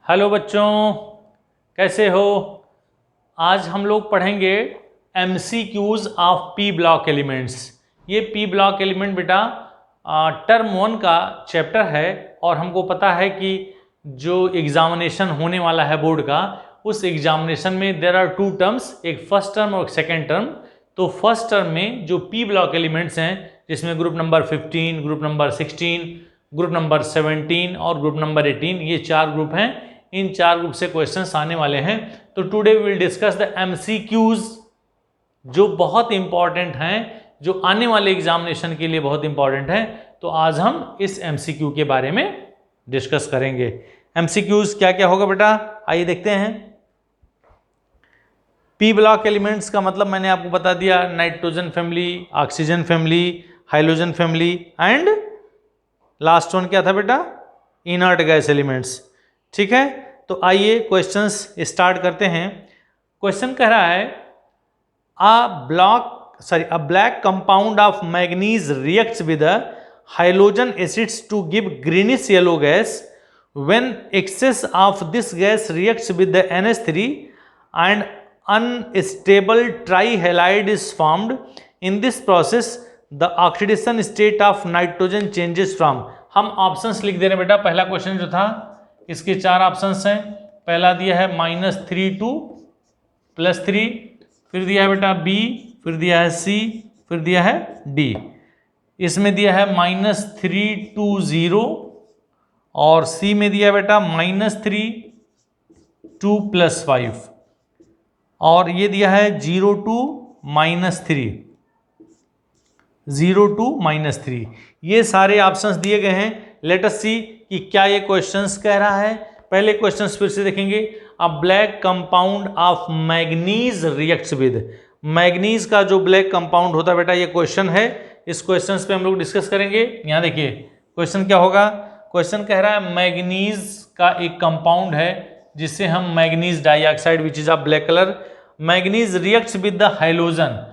Hello बच्चों, कैसे हो। आज हम लोग पढ़ेंगे MCQs of P block elements. ये पी ब्लॉक एलिमेंट बेटा टर्म 1 का चैप्टर है और हमको पता है कि जो एग्जामिनेशन होने वाला है बोर्ड का, उस एग्जामिनेशन में देयर आर 2 टर्म्स, एक फर्स्ट टर्म और सेकेंड टर्म। तो फर्स्ट टर्म में जो पी ब्लॉक एलिमेंट्स हैं, जिसमें group number 15, group number 16, group number 17 और ग्रुप नंबर 18, ये 4 ग्रुप हैं। इन 4 ग्रुप से क्वेश्चंस आने वाले हैं। तो today we will discuss the MCQs जो बहुत इंपॉर्टेंट हैं, जो आने वाले एग्जामिनेशन के लिए बहुत इंपॉर्टेंट है। तो आज हम इस MCQ के बारे में डिस्कस करेंगे। MCQs क्या क्या होगा बेटा, आइए देखते हैं। पी ब्लॉक एलिमेंट्स का मतलब मैंने आपको बता दिया, nitrogen family, oxygen family, hydrogen family and last one क्या था बेटा, इनर्ट गैस एलिमेंट्स। ठीक है, तो आइए क्वेश्चंस स्टार्ट करते हैं। क्वेश्चन कह रहा है a black compound of manganese reacts with a halogen acids to give greenish yellow gas. When excess of this gas reacts with the NH3 and unstable trihalide is formed. In this process the oxidation state of nitrogen changes from। हम options लिख दे रहे हैं बेटा। पहला question जो था, इसके 4 options हैं। पहला दिया है -3 to +3, फिर दिया है बेटा B, फिर दिया है C, फिर दिया है D। इसमें दिया है -3 to 0 और C में दिया है बेटा -3 to +5 और ये दिया है 0 to -3, 0 to -3। ये सारे ऑप्शंस दिए गए हैं। लेट अस सी कि क्या ये क्वेश्चंस कह रहा है। पहले क्वेश्चंस फिर से देखेंगे। अ black compound of manganese reacts with, manganese का जो ब्लैक कंपाउंड होता है बेटा, ये क्वेश्चन है। इस क्वेश्चन पे हम लोग डिस्कस करेंगे। यहाँ देखिए क्वेश्चन क्या होगा। क्वेश्चन कह रहा है मैग्नीज का एक कंपाउंड है जिसे हम manganese dioxide which is of black colour. Manganese reacts with the hydrogen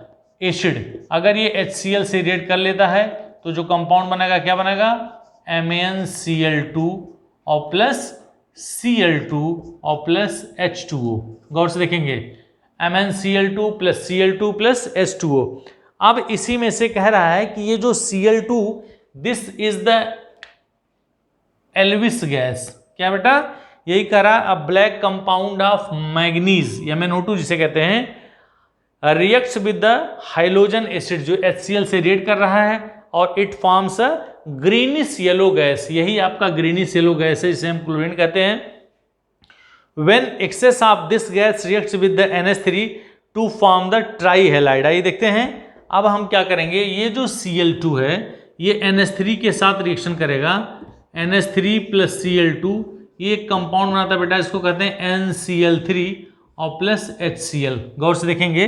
acid. अगर ये HCl से रिएक्ट कर लेता है तो जो कंपाउंड बनेगा क्या बनेगा, MnCl2 और प्लस Cl2 और प्लस H2O। गौर से देखेंगे, MnCl2 plus Cl2 plus H2O। अब इसी में से कह रहा है कि ये जो Cl2, this is the Elvis gas. क्या बेटा, यही कह रहा है अ ब्लैक कंपाउंड ऑफ मैग्नीज या MnO2 जिसे कहते हैं, reacts with the hydrogen acid जो HCl से रिएक्ट कर रहा है और it forms a greenish yellow gas. यही आपका ग्रीनिश येलो गैस है जिसे हम क्लोरीन कहते हैं। When excess of this gas reacts with the NH3 to form the trihalide. आइए देखते हैं। अब हम क्या करेंगे, ये जो Cl2 है ये NH3 के साथ रिएक्शन करेगा, NH3 प्लस Cl2, ये एक कंपाउंड बनाता है बेटा, इसको कहते हैं NCl3 और प्लस HCl। गौर से देखेंगे,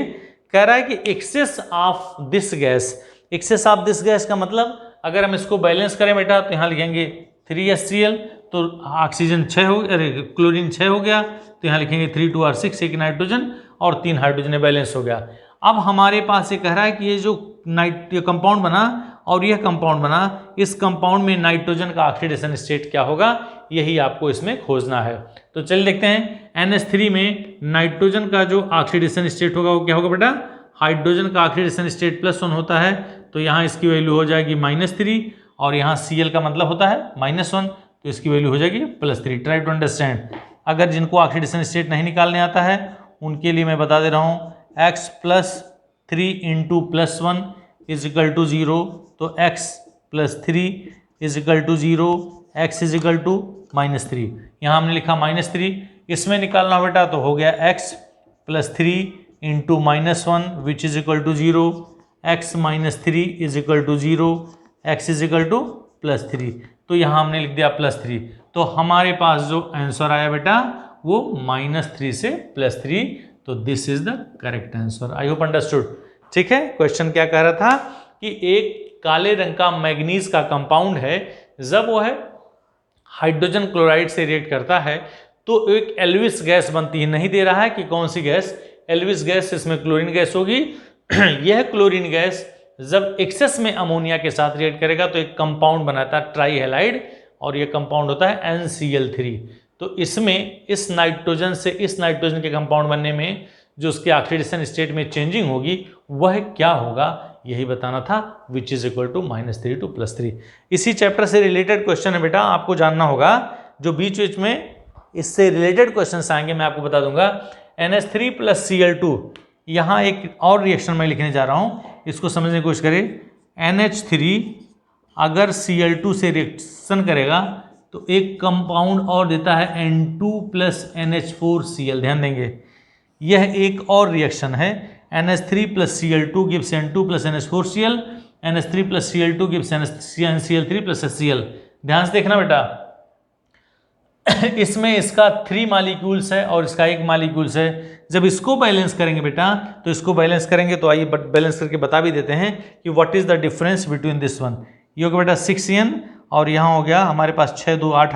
कह रहा है कि excess of this gas. Excess of this gas का मतलब अगर हम इसको बैलेंस करें बेटा तो यहाँ लिखेंगे 3HCl, तो ऑक्सीजन 6 हो, अरे क्लोरीन 6 हो गया, तो यहाँ लिखेंगे 3 2 और 6, एक नाइट्रोजन और 3 हाइड्रोजन बैलेंस हो गया। अब हमारे पास ये कह रहा है कि ये जो ये कंपाउंड बना और यह कंपाउंड बना, इस कंपाउंड में नाइट्रोजन का ऑक्सीडेशन स्टेट क्या होगा, यही आपको इसमें खोजना है। तो चलिए देखते हैं। NH3 में नाइट्रोजन का जो ऑक्सीडेशन स्टेट होगा वो क्या होगा बेटा, हाइड्रोजन का ऑक्सीडेशन स्टेट +1 होता है, तो यहाँ इसकी वैल्यू हो जाएगी -3 और यहाँ Cl का मतलब होता है -1, तो इसकी वैल्यू हो जाएगी +3। Try to understand. अगर जिनको ऑक्सीडेशन स्टेट नहीं निकालने आता है उनके लिए मैं बता दे रहा हूँ, x + 3 × +1 = 0, तो x + 3 = 0, x = -3। यहाँ हमने लिखा -3, इसमें निकालना बेटा तो हो गया x + 3 × -1 which is equal to 0, x - 3 = 0, x +3। तो यहाँ हमने लिख दिया +3। तो हमारे पास जो आंसर आया बेटा वो -3 से +3, तो this is the correct answer. I hope understood. ठीक है, क्वेश्चन क्या कह रहा था कि एक काले रंग का मैग्नीज का कंपाउंड है, जब वो है हाइड्रोजन क्लोराइड से रिएक्ट करता है तो एक एल्विस गैस बनती है। नहीं दे रहा है कि कौन सी गैस, एल्विस गैस, इसमें क्लोरीन गैस होगी। यह क्लोरीन गैस जब एक्सेस में अमोनिया के साथ रिएक्ट करेगा तो एक कंपाउंड बनाता है ट्राईहैलाइड, और ये कंपाउंड होता है NCl3। तो तो इसमें इस नाइट्रोजन से इस नाइट्रोजन के कंपाउंड बनने में जो उसके ऑक्सीडेशन स्टेट में चेंजिंग होगी वह क्या होगा, यही बताना था, which is equal to -3 to +3। इसी चैप्टर से रिलेटेड क्वेश्चन है बेटा, आपको जानना होगा, जो बीच बीच में इससे रिलेटेड क्वेश्चन आएंगे मैं आपको बता दूंगा। NH3 + Cl2, यहाँ एक और रिएक्शन मैं लिखने जा रहा हूँ, इसको समझने की कोशिश करें। NH3 अगर Cl2 से रिएक्शन करेगा तो एक कंपाउंड और देता है N2 + NH4Cl। ध्यान देंगे, यह एक और रिएक्शन है। NH3 + Cl2 gives N2 + NH4Cl, NH3 + Cl2 gives NCl3 + HCl। ध्यान से देखना बेटा, इसमें इसका 3 मॉलिक्यूल्स है और इसका 1 मॉलिक्यूल्स है। जब इसको बैलेंस करेंगे बेटा, तो इसको बैलेंस करेंगे तो आइए बैलेंस करके बता भी देते हैं कि what is the difference between this one. ये हो गया बेटा 6n और यहाँ हो गया हमारे पास 6 2 8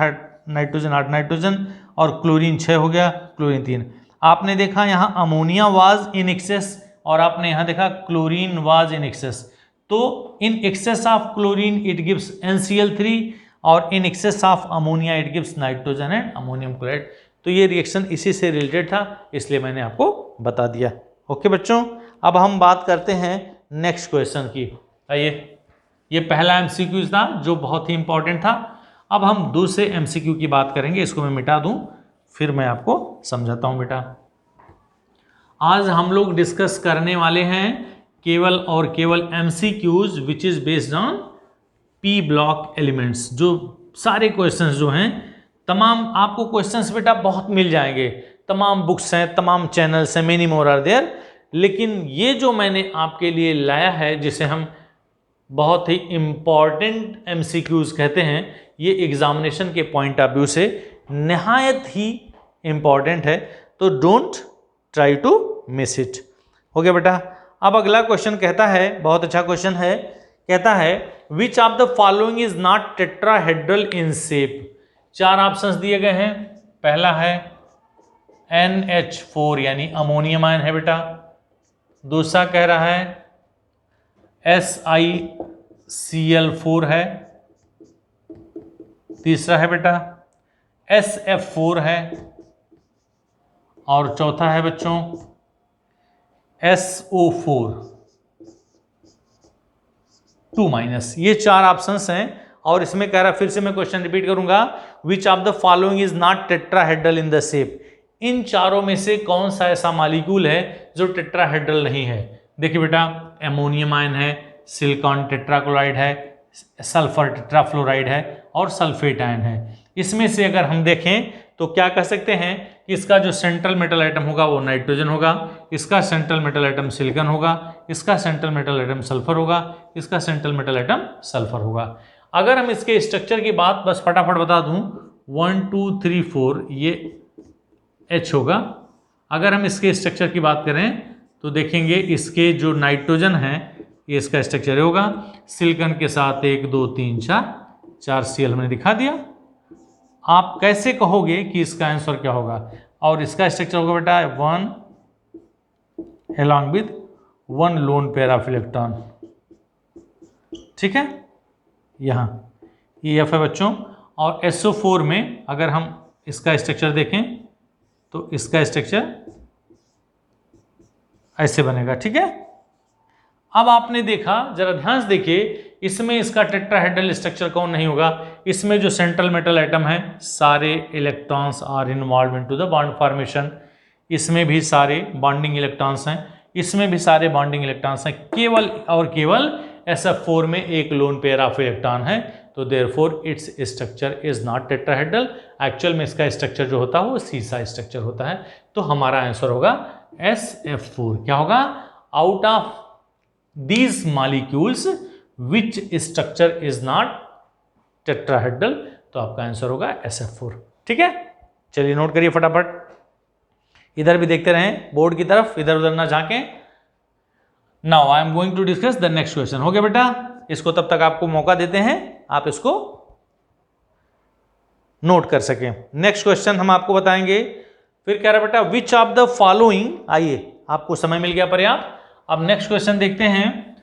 नाइट्रोजन 8 नाइट्रोजन और क्लोरीन 6 हो गया, क्लोरीन 3। आपने देखा यहाँ अमोनिया वाज इन एक्सेस और आपने यहाँ देखा क्लोरीन वाज इन एक्सेस। तो in excess of chlorine it gives NCl3 और in excess of ammonia it gives nitrogen and ammonium chloride. तो ये रिएक्शन इसी से रिलेटेड था, इसलिए मैंने आपको बता दिया। ओके बच्चों, अब हम बात करते हैं नेक्स्ट क्वेश्चन की। आइए, ये पहला MCQ था जो बहुत ही इंपॉर्टेंट था। अब हम दूसरे MCQ की बात करेंगे, इसको मैं मिटा दूं फिर मैं आपको समझाता हूं बेटा। आज हम लोग डिस्कस करने वाले हैं केवल और केवल MCQs which is based on P block elements. जो सारे क्वेश्चंस जो हैं, तमाम आपको क्वेश्चंस बेटा बहुत मिल जाएंगे, तमाम बुक्स हैं, तमाम चैनल्स हैं, मेनी मोर आर देयर। लेकिन ये जो मैंने आपके लिए लाया है, जिसे हम बहुत ही इम्पॉर्टेंट MCQs कहते हैं, ये एग्जामिनेशन के पॉइंट ऑफ व्यू से नहायत ही इम्पॉर्टेंट है, तो don't try to miss it. हो गया बेटा। अब अगला क्वेश्चन कहता है, बहुत अच्छा क्वेश्चन है, कहता है which of the following is not tetrahedral in shape. 4 options दिए गए हैं। पहला है NH4 यानी अमोनियम आयन है बेटा। दूसरा कह रहा है SiCl4 है। तीसरा है बेटा SF4 है और चौथा है बच्चों SO4 2-। ये 4 ऑप्शंस हैं और इसमें कह रहा, फिर से मैं क्वेश्चन रिपीट करूंगा, which of the following is not tetrahedral in the shape. इन चारों में से कौन सा ऐसा मॉलिक्यूल है जो टेट्राहेड्रल नहीं है। देखिए बेटा, अमोनियम आयन है, सिलिकॉन टेट्राक्लोराइड है, सल्फर टेट्राफ्लोराइड है और सल्फेट आयन है। इसमें से अगर हम देखें तो क्या कह सकते हैं कि इसका जो सेंट्रल मेटल आइटम होगा वो नाइट्रोजन होगा, इसका सेंट्रल मेटल आइटम सिलिकॉन होगा, इसका सेंट्रल मेटल आइटम सल्फर होगा, इसका सेंट्रल मेटल आइटम सल्फर होगा। अगर हम इसके स्ट्रक्चर की बात बस फटाफट बता दूं, 1 2 3 4 ये H होगा। अगर हम इसके स्ट्रक्चर की बात करें तो देखेंगे इसके जो नाइट्रोजन है ये इसका स्ट्रक्चर होगा, सिलिकॉन के साथ 1 2 3 4 Cl हमने दिखा दिया। आप कैसे कहोगे कि इसका आंसर क्या होगा, और इसका स्ट्रक्चर होगा बेटा 1 along with 1 lone pair of electron. ठीक है, यहाँ EF है बच्चों। और SO4 में अगर हम इसका स्ट्रक्चर देखें तो इसका स्ट्रक्चर ऐसे बनेगा। ठीक है, अब आपने देखा, जरा ध्यान से देखिए, इसमें इसका टेट्राहेड्रल स्ट्रक्चर कौन नहीं होगा। इसमें जो सेंट्रल मेटल आइटम है सारे electrons are involve into the bond formation. इसमें भी सारे बॉन्डिंग इलेक्ट्रॉन्स हैं, इसमें भी सारे बॉन्डिंग इलेक्ट्रॉन्स हैं। केवल और केवल SF4 में 1 लोन पेयर ऑफ इलेक्ट्रॉन है, तो therefore its structure is not tetrahedral. Actual में इसका स्ट्रक्चर जो होता है वो सीसा स्ट्रक्चर होता है। तो हमारा आंसर होगा SF4। क्या होगा, out of these molecules which structure is not tetrahedral, तो आपका आंसर होगा SF4। ठीक है, चलिए नोट करिए फटाफट, इधर भी देखते रहें बोर्ड की तरफ, इधर उधर ना झांकें। Now I am going to discuss the next question. हो गया बेटा, इसको तब तक आपको मौका देते हैं आप इसको नोट कर सकें। नेक्स्ट क्वेश्चन हम आपको बताएंगे। फिर कह रहा बेटा विच ऑफ द फॉलोइंग, आइए आपको समय मिल गया पर्याप्त। अब नेक्स्ट क्वेश्चन देखते हैं,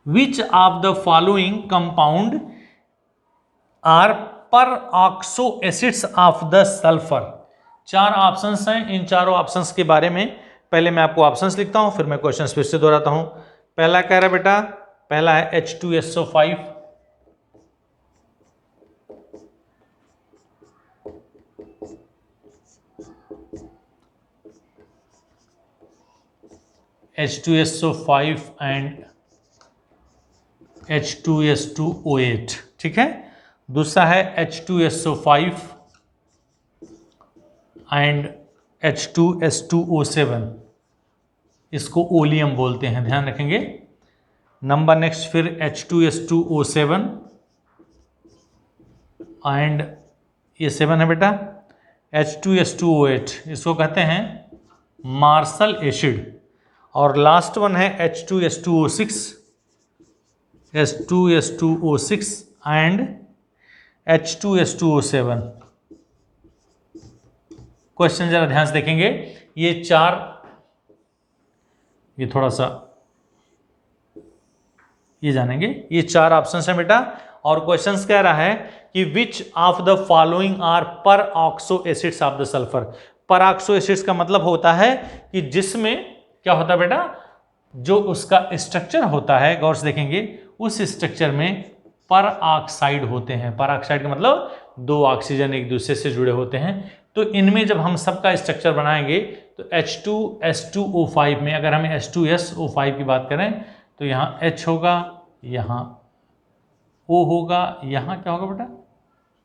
which of the following compound are peroxo acids of the sulphur. 4 options हैं, इन चारों ऑप्शंस के बारे में पहले मैं आपको ऑप्शंस लिखता हूं, फिर मैं क्वेश्चन फिर से दोहराता हूं। पहला कह रहा है बेटा, पहला है H2SO5, H2SO5 एंड H2S2O8, ठीक है। दूसरा है H2SO5 एंड H2S2O7, इसको ओलियम बोलते हैं, ध्यान रखेंगे। नंबर नेक्स्ट फिर H2S2O7 एंड ये 7 है बेटा H2S2O8, इसको कहते हैं मार्शल एसिड। और लास्ट वन है H2S2O6 एंड H2S2O7। क्वेश्चन जरा ध्यान से देखेंगे, ये चार, ये थोड़ा सा ये जानेंगे, ये 4 ऑप्शंस हैं बेटा। और क्वेश्चंस कह रहा है कि which of the following are peroxo acids of the sulphur. Peroxo acids का मतलब होता है कि जिसमें क्या होता है बेटा, जो उसका स्ट्रक्चर होता है, गौर से देखेंगे, उस स्ट्रक्चर में पर ऑक्साइड होते हैं। पर ऑक्साइड का मतलब 2 ऑक्सीजन एक दूसरे से जुड़े होते हैं। तो इनमें जब हम सबका स्ट्रक्चर बनाएंगे तो H2S2O5 में अगर हमें H2SO5 की बात करें तो यहाँ H होगा, यहाँ O होगा, यहाँ क्या होगा बेटा,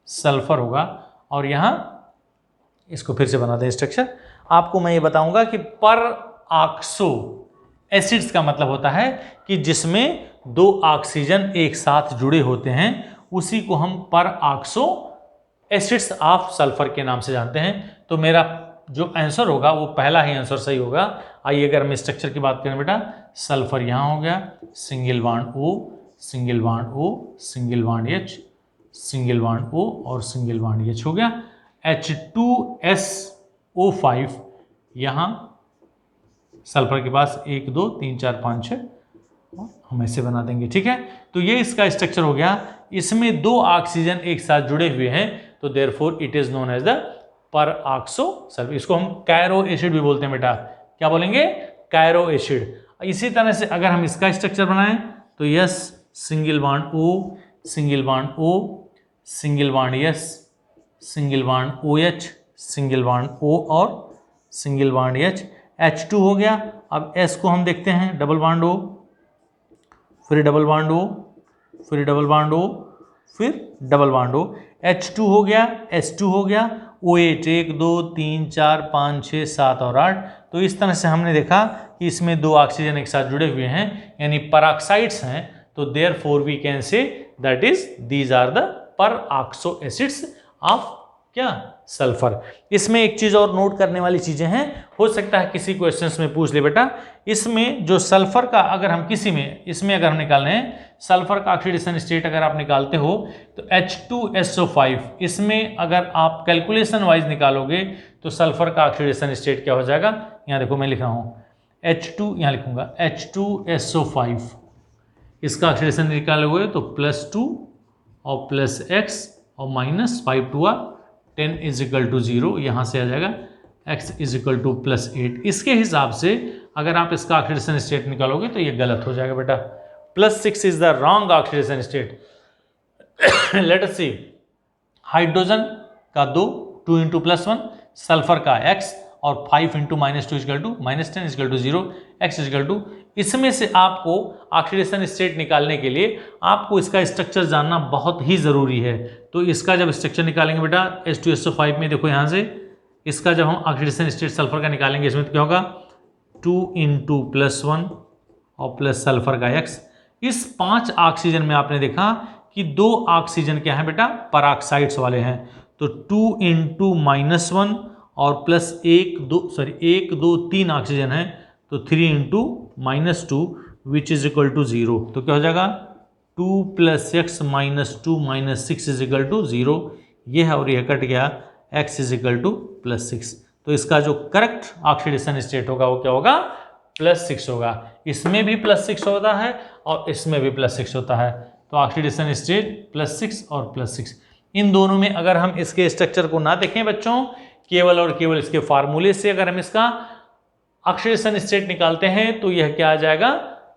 सल्फर होगा, और यहाँ इसको फिर से बना दें स्ट्रक्चर। आपको मैं ये बताऊंगा कि पर ऑक्सो एसिड्स का मतलब होता है कि जिसमें 2 ऑक्सीजन एक साथ जुड़े होते हैं, उसी को हम पर ऑक्सो एसिड्स ऑफ सल्फर के नाम से जानते हैं। तो मेरा जो आंसर होगा वो पहला ही आंसर सही होगा। आइए अगर हम स्ट्रक्चर की बात करें बेटा, सल्फर यहाँ हो गया, single bond O, single bond O, single bond H, single bond O और सिंगल बॉन्ड H हो गया। H2SO5 यहाँ सल्फर के पास 1 2 3 4 5 6 हम ऐसे बना देंगे, ठीक है। तो ये इसका स्ट्रक्चर हो गया। इसमें 2 ऑक्सीजन एक साथ जुड़े हुए हैं, तो therefore it is known as the peroxo sulphur. इसको हम कैरो एसिड भी बोलते हैं बेटा, क्या बोलेंगे, कैरो एसिड। इसी तरह से अगर हम इसका स्ट्रक्चर बनाएं तो yes, single bond O, single bond O, single bond S, single bond OH, single bond O और सिंगल बॉन्ड H। H2 हो गया। अब S को हम देखते हैं, डबल बॉन्ड O, फिर डबल बॉन्ड O, फिर डबल बॉन्ड O, फिर डबल बॉन्ड O। H2 हो गया, S2 हो गया, OH 1 2 3 4 5 6 7 और 8। तो इस तरह से हमने देखा कि इसमें 2 ऑक्सीजन एक साथ जुड़े हुए हैं, यानी परऑक्साइड्स हैं। तो therefore we can say that is these are the peroxo acids of क्या, सल्फर। इसमें एक चीज और नोट करने वाली चीजें हैं, हो सकता है किसी क्वेश्चंस में पूछ ले बेटा, इसमें जो सल्फर का अगर हम किसी में इसमें अगर हम निकालने हैं सल्फर का ऑक्सीडेशन स्टेट अगर आप निकालते हो तो H2SO5, इसमें अगर आप कैलकुलेशन वाइज निकालोगे तो सल्फर का ऑक्सीडेशन स्टेट क्या हो जाएगा, यहाँ देखो मैं लिख रहा हूँ H2, यहाँ लिखूंगा H2SO5, इसका ऑक्सीडेशन निकालोगे तो +2 और +x और -5 2 10 = 0, यहाँ से आ जाएगा x = +8। इसके हिसाब से अगर आप इसका ऑक्सीडेशन स्टेट निकालोगे तो ये गलत हो जाएगा बेटा। +6 is the wrong oxidation state. Let us see, hydrogen का 2 2 × +1, सल्फर का x और 5 × -2 = -10 = 0, x = इसमें से आपको ऑक्सीडेशन स्टेट निकालने के लिए आपको इसका स्ट्रक्चर जानना बहुत ही ज़रूरी है। तो इसका जब स्ट्रक्चर निकालेंगे बेटा H2SO5 में, देखो यहाँ से इसका जब हम ऑक्सीडेशन स्टेट सल्फर का निकालेंगे, इसमें तो क्या होगा 2 × +1 और प्लस सल्फर का x। इस 5 ऑक्सीजन में आपने देखा कि 2 ऑक्सीजन क्या है बेटा, परऑक्साइड्स वाले हैं। तो 2 × -1 और प्लस 1 2 3 ऑक्सीजन है, तो 3 × -2 विच इज इक्वल टू 0। तो क्या हो जाएगा 2 + x -2 -6 = 0। ये है और यह कट गया, x = +6। तो इसका जो करेक्ट ऑक्सीडेशन स्टेट होगा वो क्या होगा, +6 होगा। इसमें भी +6 होता है और इसमें भी +6 होता है। तो ऑक्सीडेशन स्टेट +6 और +6। इन दोनों में अगर हम इसके स्ट्रक्चर को ना देखें बच्चों, केवल और केवल इसके फार्मूले से अगर हम इसका ऑक्सीडेशन स्टेट निकालते हैं तो यह क्या आ जाएगा,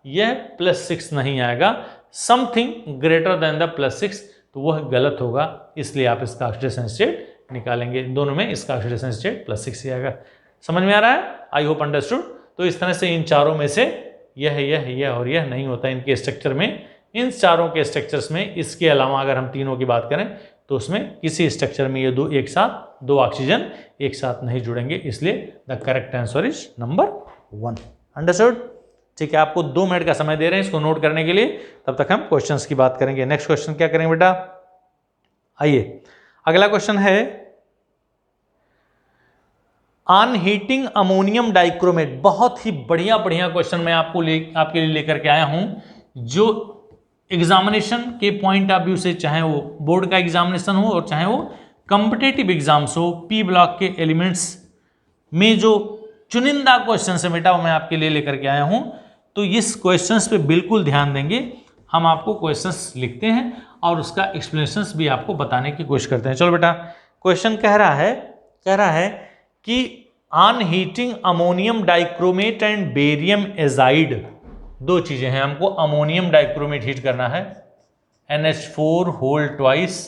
यह +6 नहीं आएगा, समथिंग ग्रेटर देन द +6, तो वह गलत होगा। इसलिए आप इसका ऑक्सीडेशन स्टेट निकालेंगे, दोनों में इसका ऑक्सीडेशन स्टेट +6 ही आएगा। समझ में आ रहा है? I hope understood. तो इस तरह से इन चारों में से यह और यह नहीं होता इनके स्ट्रक्चर में। इन चारों के स्ट्रक्चर्स में इसके अलावा अगर हम तीनों की बात करें तो उसमें किसी स्ट्रक्चर में ये दो ऑक्सीजन एक साथ नहीं जुड़ेंगे, इसलिए the correct answer is number 1। Understood? ठीक है, आपको 2 मिनट का समय दे रहे हैं इसको नोट करने के लिए, तब तक हम क्वेश्चंस की बात करेंगे। नेक्स्ट क्वेश्चन क्या करेंगे बेटा? आइए अगला क्वेश्चन है, ऑन हीटिंग अमोनियम डाइक्रोमेट। बहुत ही बढ़िया क्वेश्चन मैं आपके लिए लेकर के आया हूं, जो एग्जामिनेशन के पॉइंट ऑफ व्यू से, चाहे वो बोर्ड का एग्जामिनेशन हो और चाहे वो कॉम्पिटिटिव एग्जाम्स हो, पी ब्लॉक के एलिमेंट्स में जो चुनिंदा क्वेश्चन है बेटा वो मैं आपके लिए लेकर के आया हूं। तो इस क्वेश्चंस पे बिल्कुल ध्यान देंगे। हम आपको क्वेश्चंस लिखते हैं और उसका एक्सप्लेनेशंस भी आपको बताने की कोशिश करते हैं। चलो बेटा, क्वेश्चन कह रहा है कि on heating ammonium dichromate and barium azide, 2 चीजें हैं, हमको अमोनियम डाइक्रोमेट हीट करना है, NH4 होल ट्वाइस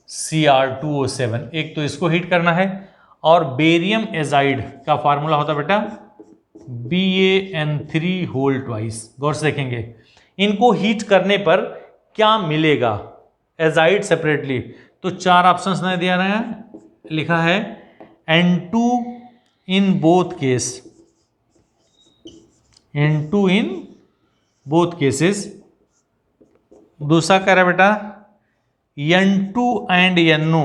Cr2O7, एक तो इसको हीट करना है, और बेरियम एजाइड का फार्मूला होता है बेटा BaN3 होल ट्वाइस। गौर से देखेंगे इनको हीट करने पर क्या मिलेगा एजाइड सेपरेटली। तो 4 ऑप्शंस नहीं दिया रहे हैं, लिखा है N2 in both case, N2 in both cases. दूसरा कह रहा है बेटा N2 and NO,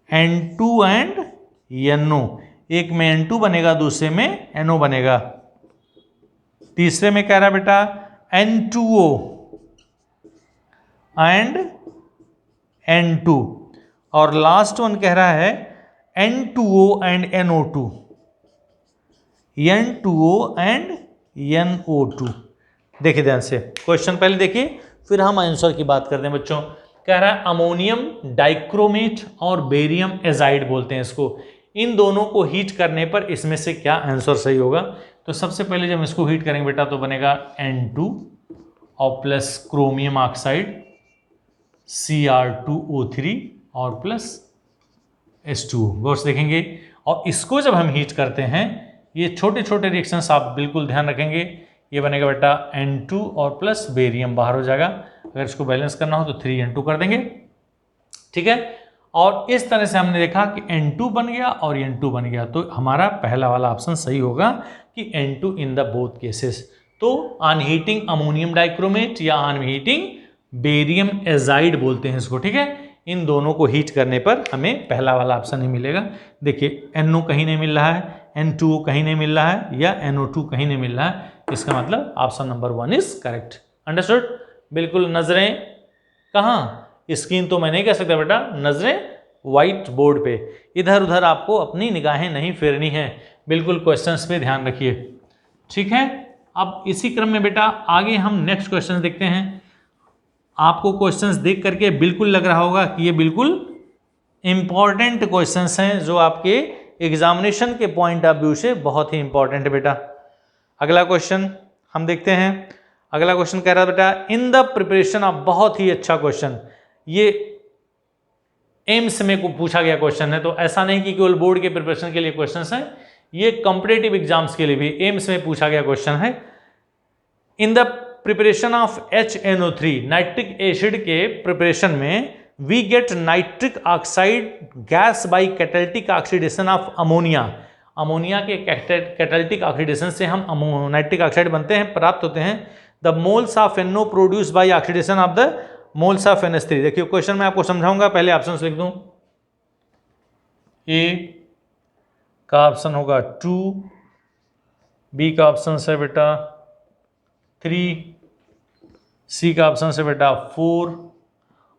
N2 and NO, एक में N2 बनेगा दूसरे में NO बनेगा। तीसरे में कह रहा है बेटा N2O एंड N2, और लास्ट वन कह रहा है N2O and NO2, N2O and NO2। देखिए ध्यान से, क्वेश्चन पहले देखिए फिर हम आंसर की बात करते हैं बच्चों। कह रहा है अमोनियम डाइक्रोमेट और बेरियम एजाइड बोलते हैं इसको, इन दोनों को हीट करने पर इसमें से क्या आंसर सही होगा। तो सबसे पहले जब इसको हीट करेंगे बेटा तो बनेगा N2 और प्लस क्रोमियम ऑक्साइड Cr2O3 और प्लस H2O। गौर से देखेंगे, और इसको जब हम हीट करते हैं, ये छोटे छोटे रिएक्शंस आप बिल्कुल ध्यान रखेंगे, ये बनेगा बेटा N2 और प्लस बेरियम बाहर हो जाएगा। अगर इसको बैलेंस करना हो तो 3N2 कर देंगे, ठीक है। और इस तरह से हमने देखा कि N2 बन गया और N2 बन गया, तो हमारा पहला वाला ऑप्शन सही होगा कि N2 in the both cases. तो ऑन हीटिंग अमोनियम डाइक्रोमेट या ऑन हीटिंग बेरियम एजाइड बोलते हैं इसको, ठीक है। इन दोनों को हीट करने पर हमें पहला वाला ऑप्शन ही मिलेगा। देखिए NO कहीं नहीं मिल रहा है, N2O कहीं नहीं मिल रहा है, या NO2 कहीं नहीं मिल रहा है, इसका मतलब option number 1 is correct. Understood? बिल्कुल नजरें कहाँ, स्क्रीन तो मैं नहीं कह सकता बेटा, नजरें व्हाइट बोर्ड पे, इधर उधर आपको अपनी निगाहें नहीं फेरनी है, बिल्कुल क्वेश्चंस पे ध्यान रखिए, ठीक है। अब इसी क्रम में बेटा आगे हम नेक्स्ट क्वेश्चन देखते हैं। आपको क्वेश्चंस देख करके बिल्कुल लग रहा होगा कि ये बिल्कुल इंपॉर्टेंट क्वेश्चंस हैं, जो आपके एग्जामिनेशन के पॉइंट ऑफ व्यू से बहुत ही इंपॉर्टेंट है बेटा। अगला क्वेश्चन हम देखते हैं। अगला क्वेश्चन कह रहा है बेटा इन द प्रिपरेशन ऑफ, बहुत ही अच्छा क्वेश्चन, ये एम्स में को पूछा गया क्वेश्चन है, तो ऐसा नहीं कि केवल बोर्ड के प्रिपरेशन के लिए क्वेश्चंस हैं, ये कॉम्पिटिटिव एग्जाम्स के लिए भी एम्स में पूछा गया क्वेश्चन है। In the preparation of HNO3, nitric acid के प्रिपरेशन में we get nitric oxide gas by catalytic oxidation of ammonia. Ammonia के कैटालिटिक ऑक्सीडेशन से हम नाइट्रिक ऑक्साइड बनते हैं, प्राप्त होते हैं। The moles of NO produce by oxidation of the moles of NH3। देखिए क्वेश्चन मैं आपको समझाऊंगा, पहले ऑप्शंस लिख दूं। ए का ऑप्शन होगा 2, बी का ऑप्शन है बेटा 3, सी का ऑप्शन है बेटा 4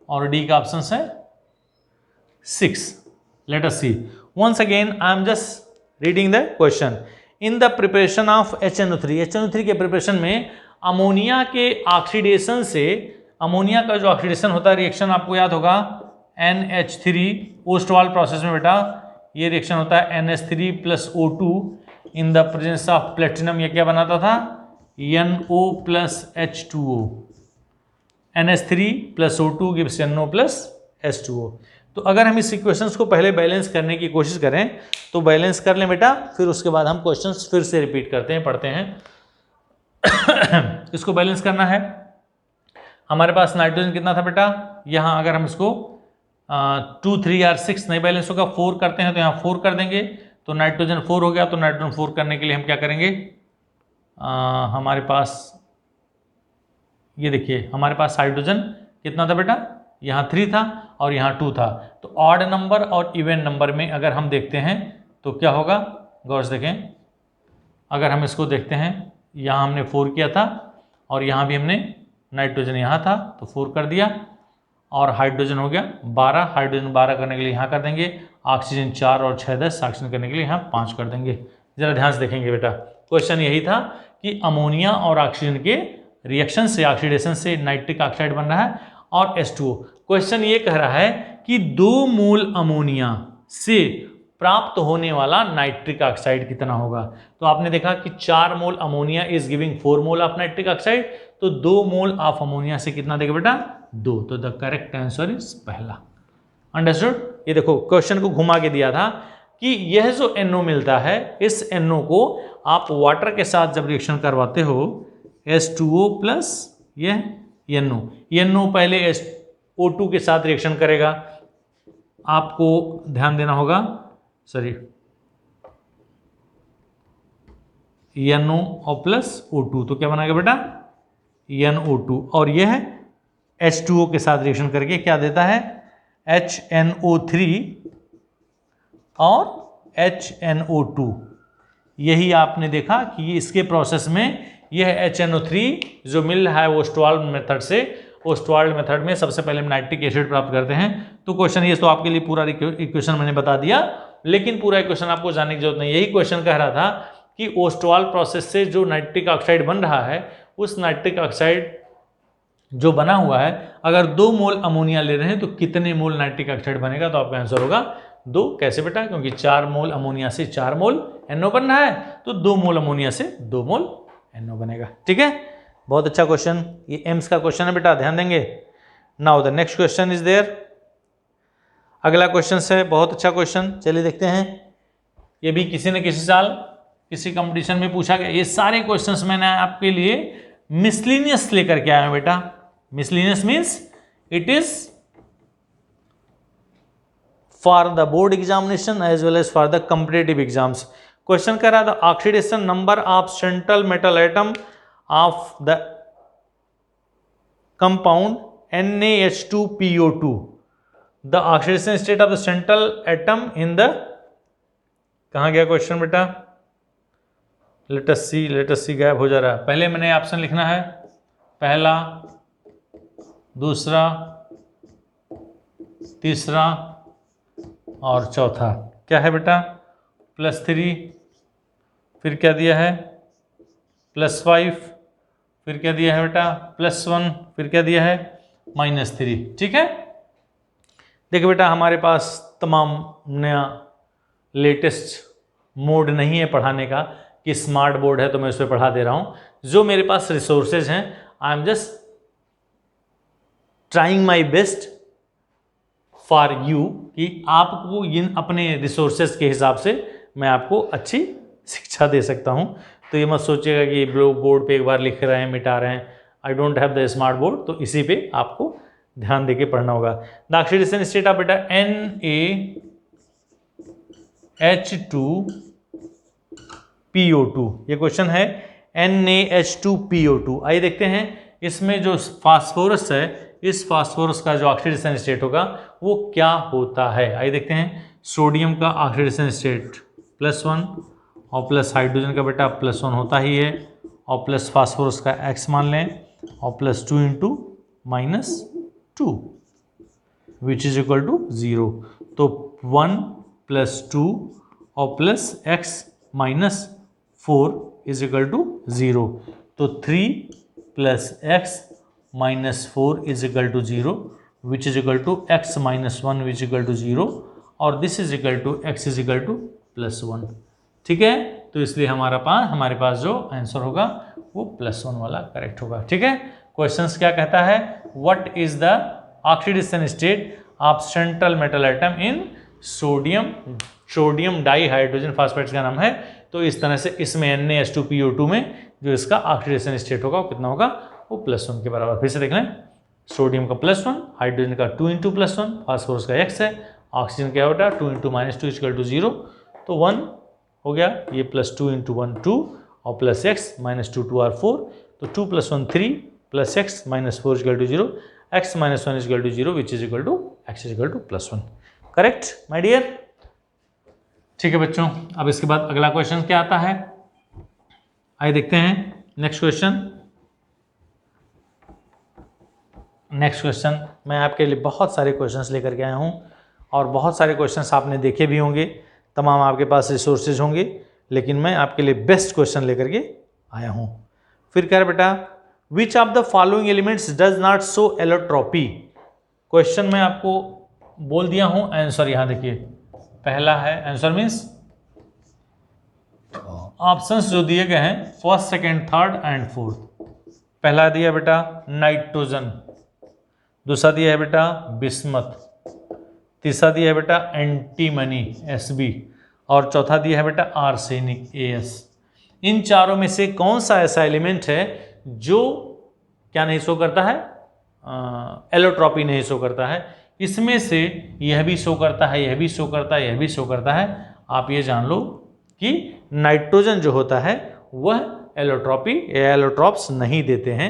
और डी का ऑप्शन है 6। Let us see once again, I am just reading the question. In the preparation of HNO3 के प्रिपरेशन में अमोनिया के ऑक्सीडेशन से अमोनिया का जो ऑक्सीडेशन होता है रिएक्शन आपको याद होगा NH3 ओस्टवाल प्रोसेस में बेटा ये रिएक्शन होता है NH3 + O2 in the presence of platinum. ये क्या बनाता था NO + H2O। NH3 + O2 gives NO + H2O। तो अगर हम इस इक्वेशंस को पहले बैलेंस करने की कोशिश करें तो बैलेंस कर लें बेटा, फिर उसके बाद हम क्वेश्चंस फिर से रिपीट करते हैं, पढ़ते हैं। इसको बैलेंस करना है। हमारे पास नाइट्रोजन कितना था बेटा, यहाँ अगर हम इसको 2 3 और 6 नहीं बैलेंस होगा, 4 करते हैं तो यहाँ 4 कर देंगे, तो नाइट्रोजन 4 हो गया। तो नाइट्रोजन 4 करने के लिए हम क्या करेंगे, हमारे पास ये देखिए हमारे पास हाइड्रोजन कितना था बेटा, यहाँ 3 था और यहाँ 2 था। तो ऑड नंबर और इवन नंबर में अगर हम देखते हैं तो क्या होगा, गौर से देखें। अगर हम इसको देखते हैं, यहाँ हमने 4 किया था और यहाँ भी हमने नाइट्रोजन यहाँ था तो 4 कर दिया, और हाइड्रोजन हो गया 12। हाइड्रोजन 12 करने के लिए यहाँ कर देंगे, ऑक्सीजन 4 और 6 10, ऑक्सीजन करने के लिए यहाँ 5 कर देंगे। जरा ध्यान से देखेंगे बेटा, क्वेश्चन यही था कि अमोनिया और ऑक्सीजन के रिएक्शन से, ऑक्सीडेशन से नाइट्रिक ऑक्साइड बन रहा है और H2O। क्वेश्चन ये कह रहा है कि 2 मोल अमोनिया से प्राप्त होने वाला नाइट्रिक ऑक्साइड कितना होगा। तो आपने देखा कि 4 mole ammonia is giving 4 mole of nitric oxide, तो 2 मोल ऑफ अमोनिया से कितना देगा बेटा, 2। तो द करेक्ट आंसर इज पहला। अंडरस्टूड। ये देखो क्वेश्चन को घुमा के दिया था कि यह जो NO मिलता है, इस NO को आप वाटर के साथ जब रिएक्शन करवाते हो, H2O प्लस यह NO पहले O2 के साथ रिएक्शन करेगा। आपको ध्यान देना होगा, सॉरी, NO और प्लस O2, तो क्या बनाएगा बेटा NO2, और यह H2O के साथ रिएक्शन करके क्या देता है HNO3 और HNO2। यही आपने देखा कि इसके प्रोसेस में यह HNO3 जो मिल रहा है वो ओस्टवाल्ड मेथड से, ओस्टवाल्ड मेथड में सबसे पहले हम नाइट्रिक एसिड प्राप्त करते हैं। तो क्वेश्चन ये तो आपके लिए पूरा इक्वेशन मैंने बता दिया, लेकिन पूरा इक्वेशन आपको जानने की जरूरत नहीं। यही क्वेश्चन कह रहा था कि ओस्टवाल्ड प्रोसेस से जो नाइट्रिक ऑक्साइड बन रहा है, उस नाइट्रिक ऑक्साइड जो बना हुआ है, अगर 2 मोल अमोनिया ले रहे हैं तो कितने मोल नाइट्रिक ऑक्साइड बनेगा। तो आपका आंसर होगा 2। कैसे बेटा, क्योंकि 4 मोल अमोनिया से 4 मोल NO बन रहा है, तो 2 मोल अमोनिया से 2 मोल NO बनेगा। ठीक है, बहुत अच्छा क्वेश्चन, ये एम्स का क्वेश्चन है बेटा, ध्यान देंगे। Now the next question is there. अगला क्वेश्चन है बहुत अच्छा क्वेश्चन, चलिए देखते हैं। ये भी किसी न किसी साल किसी कंपटीशन में पूछा गया। ये सारे क्वेश्चंस मैंने आपके लिए मिसलिनियस लेकर के आया हूं बेटा। Miscellaneous means it is for the board examination as well as for the competitive exams. Question कर रहा था oxidation number of central metal atom of the compound NaH2PO2, the oxidation state of the central atom in the, कहां गया question बेटा, late us सी गायब हो जा रहा है। पहले मैंने ऑप्शन लिखना है, पहला, दूसरा, तीसरा और चौथा। क्या है बेटा, +3, फिर क्या दिया है +5, फिर क्या दिया है बेटा +1, फिर क्या दिया है -3। ठीक है, देखिए बेटा हमारे पास तमाम नया लेटेस्ट मोड नहीं है पढ़ाने का कि स्मार्ट बोर्ड है तो मैं उस पर पढ़ा दे रहा हूं। जो मेरे पास रिसोर्सेज हैं, I am just trying my best for you, कि आपको इन अपने रिसोर्सेज के हिसाब से मैं आपको अच्छी शिक्षा दे सकता हूं। तो ये मत सोचिएगा कि बोर्ड पे एक बार लिख रहे हैं मिटा रहे हैं। I don't have the smart board, तो इसी पे आपको ध्यान देके पढ़ना होगा। द ऑक्सीडेशन स्टेट ऑफ बेटा NaH2PO2, ये क्वेश्चन है NaH2PO2। आइए देखते हैं इसमें जो फास्फोरस है, इस फास्फोरस का जो ऑक्सीडेशन स्टेट होगा वो क्या होता है। आइए देखते हैं। सोडियम का ऑक्सीडेशन स्टेट +1 और प्लस हाइड्रोजन का बेटा +1 होता ही है, और प्लस फास्फोरस का X मान लें, और +2 × -2 विच इज इक्वल टू 0। तो 1 + 2 और +X - 4 इज इक्वल टू 0। तो 3 + X -4 is equal to 0 which is equal to x minus 1 which equal to 0 और this is equal to x is equal to +1। ठीक है, तो इसलिए हमारे पास जो आंसर होगा वो +1 वाला करेक्ट होगा। ठीक है, क्वेश्चंस क्या कहता है, what is the oxidation state of central metal atom in sodium dihydrogen phosphates का नाम है। तो इस तरह से इसमें Na2PO2 में जो इसका ऑक्सीडेशन स्टेट होगा वो कितना होगा, वो +1 के बराबर। फिर से देख लें, सोडियम का +1, हाइड्रोजन का 2 × +1, फास्फोरस का x है, ऑक्सीजन क्या होता है 2 × -2 = 0, तो 1 हो गया, ये +2 × 1 2 और +x -2 2 और 4, तो 2 + 1 3 +x -4 = 0, x - 1 = 0 which is equal to x is equal to +1। Correct my dear. ठीक है बच्चों, अब इसके बाद अगला क्वेश्चन क्या आता है, आइए देखते हैं नेक्स्ट क्वेश्चन। नेक्स्ट क्वेश्चन मैं आपके लिए बहुत सारे क्वेश्चंस लेकर के आया हूं और बहुत सारे क्वेश्चंस आपने देखे भी होंगे, तमाम आपके पास रिसोर्सेज होंगे, लेकिन मैं आपके लिए बेस्ट क्वेश्चन लेकर के आया हूं। फिर क्या है बेटा, विच of the following elements does not show allotropy. Question मैं आपको बोल दिया हूं, आंसर यहां देखिए, पहला है आंसर मीन्स ऑप्शंस जो दिए गए हैं first, second, third and fourth. पहला दिया बेटा नाइट्रोजन, दूसरा दिया है बेटा बिस्मथ, तीसरा दिया है बेटा एंटीमनी Sb और चौथा दिया है बेटा आर्सेनिक As। इन चारों में से कौन सा ऐसा एलिमेंट है जो क्या नहीं शो करता है, एलोट्रॉपी नहीं शो करता है। इसमें से यह भी शो करता है, यह भी शो करता है, यह भी शो करता है। आप ये जान लो कि नाइट्रोजन जो होता है वह एलोट्रॉपी या एलोट्रॉप्स नहीं देते हैं।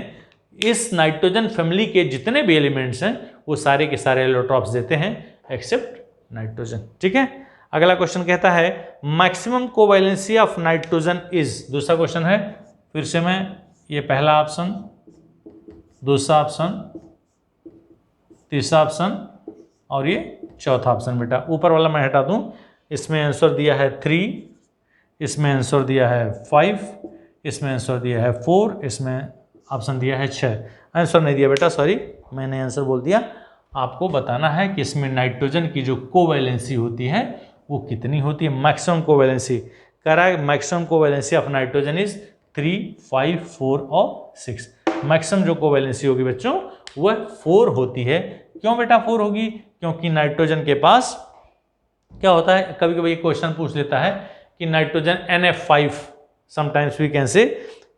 इस नाइट्रोजन फैमिली के जितने भी एलिमेंट्स हैं वो सारे के सारे एलोट्रॉप्स देते हैं एक्सेप्ट नाइट्रोजन। ठीक है, अगला क्वेश्चन कहता है maximum covalency of nitrogen is. दूसरा क्वेश्चन है, फिर से मैं ये पहला ऑप्शन, दूसरा ऑप्शन, तीसरा ऑप्शन और ये चौथा ऑप्शन बेटा। ऊपर वाला मैं हटा दूं, इसमें आंसर दिया है 3, इसमें आंसर दिया है 5, इसमें आंसर दिया है 4, इसमें ऑप्शन दिया है 6। आंसर नहीं दिया बेटा, सॉरी, मैंने आंसर बोल दिया। आपको बताना है कि इसमें नाइट्रोजन की जो कोवैलेंसी होती है वो कितनी होती है, मैक्सिमम कोवैलेंसी। कह रहा है maximum covalency of nitrogen is 3, 5, 4 और 6। मैक्सिमम जो कोवैलेंसी होगी बच्चों वह 4 होती है। क्यों बेटा 4 होगी, क्योंकि नाइट्रोजन के पास क्या होता है, कभी कभी एक क्वेश्चन पूछ लेता है कि nitrogen NF5 sometimes we can से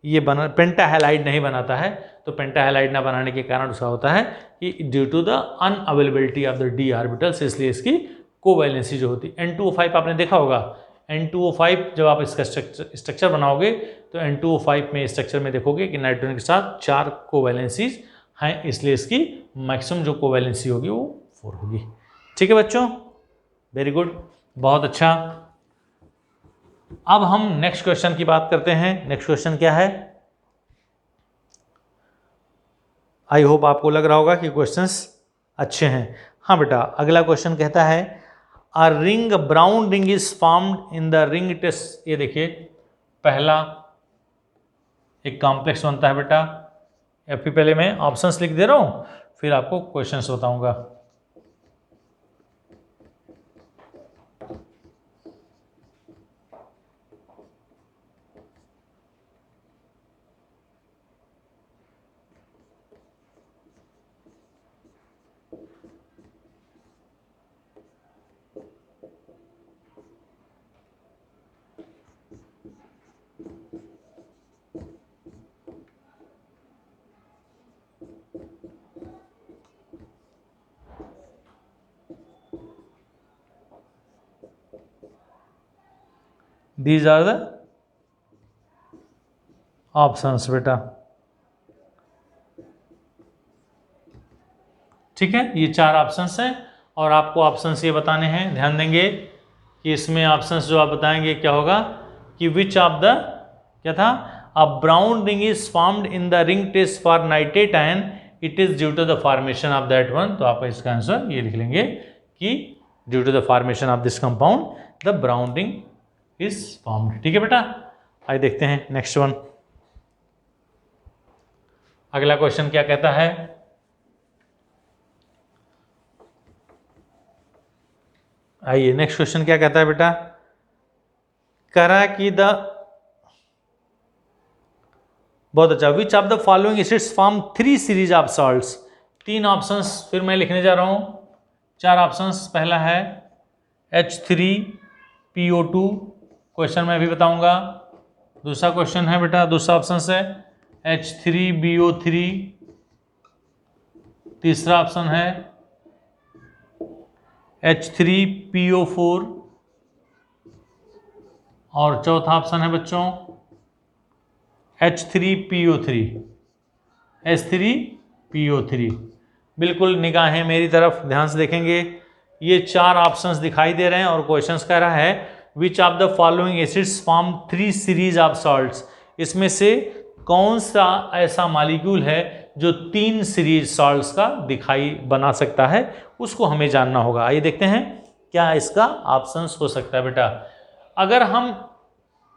ये बना पेंटाहेलाइड नहीं बनाता है, तो पेंटाहेलाइड ना बनाने के कारण उसका होता है कि due to the unavailability of the d orbitals, इसलिए इसकी कोवैलेंसी जो होती है। N2O5 आपने देखा होगा, N2O5 जब आप इसका स्ट्रक्चर बनाओगे तो N2O5 में स्ट्रक्चर में देखोगे कि नाइट्रोजन के साथ 4 कोवैलेंसीज हैं, इसलिए इसकी मैक्सिमम जो कोवैलेंसी होगी वो 4 होगी। ठीक है बच्चों, वेरी गुड, बहुत अच्छा। अब हम नेक्स्ट क्वेश्चन की बात करते हैं। नेक्स्ट क्वेश्चन क्या है, आई होप आपको लग रहा होगा कि क्वेश्चंस अच्छे हैं। हाँ बेटा, अगला क्वेश्चन कहता है a ring, brown ring is formed in the ring test. ये देखिए, पहला एक कॉम्प्लेक्स बनता है बेटा। अभी पहले मैं ऑप्शंस लिख दे रहा हूं, फिर आपको क्वेश्चंस बताऊंगा। These are the options बेटा। ठीक है, ये 4 ऑप्शंस हैं और आपको ऑप्शंस ये बताने हैं। ध्यान देंगे कि इसमें ऑप्शंस जो आप बताएंगे क्या होगा कि विच ऑफ द, क्या था, a brown ring is formed in the ring test for nitrate ion, it is due to the formation of that one. तो आप इसका आंसर ये लिख लेंगे कि due to the formation of this compound the brown ring is formed. ठीक है बेटा, आइए देखते हैं नेक्स्ट वन। अगला क्वेश्चन क्या कहता है, आइए नेक्स्ट क्वेश्चन क्या कहता है बेटा, करा कि द, बहुत अच्छा, विच of the following acids form 3 series of salts. 3 options फिर मैं लिखने जा रहा हूं, 4 ऑप्शंस। पहला है H3PO2, क्वेश्चन मैं अभी बताऊंगा। दूसरा क्वेश्चन है बेटा, दूसरा ऑप्शन है H3BO3, तीसरा ऑप्शन है H3PO4 और चौथा ऑप्शन है बच्चों H3PO3, H3PO3। बिल्कुल निगाहें मेरी तरफ ध्यान से देखेंगे, ये 4 ऑप्शंस दिखाई दे रहे हैं और क्वेश्चंस कह रहा है which of the following acids form 3 series of salts. इसमें से कौन सा ऐसा मॉलिक्यूल है जो 3 सीरीज सॉल्ट्स का दिखाई बना सकता है, उसको हमें जानना होगा। आइए देखते हैं क्या इसका ऑप्शंस हो सकता है बेटा। अगर हम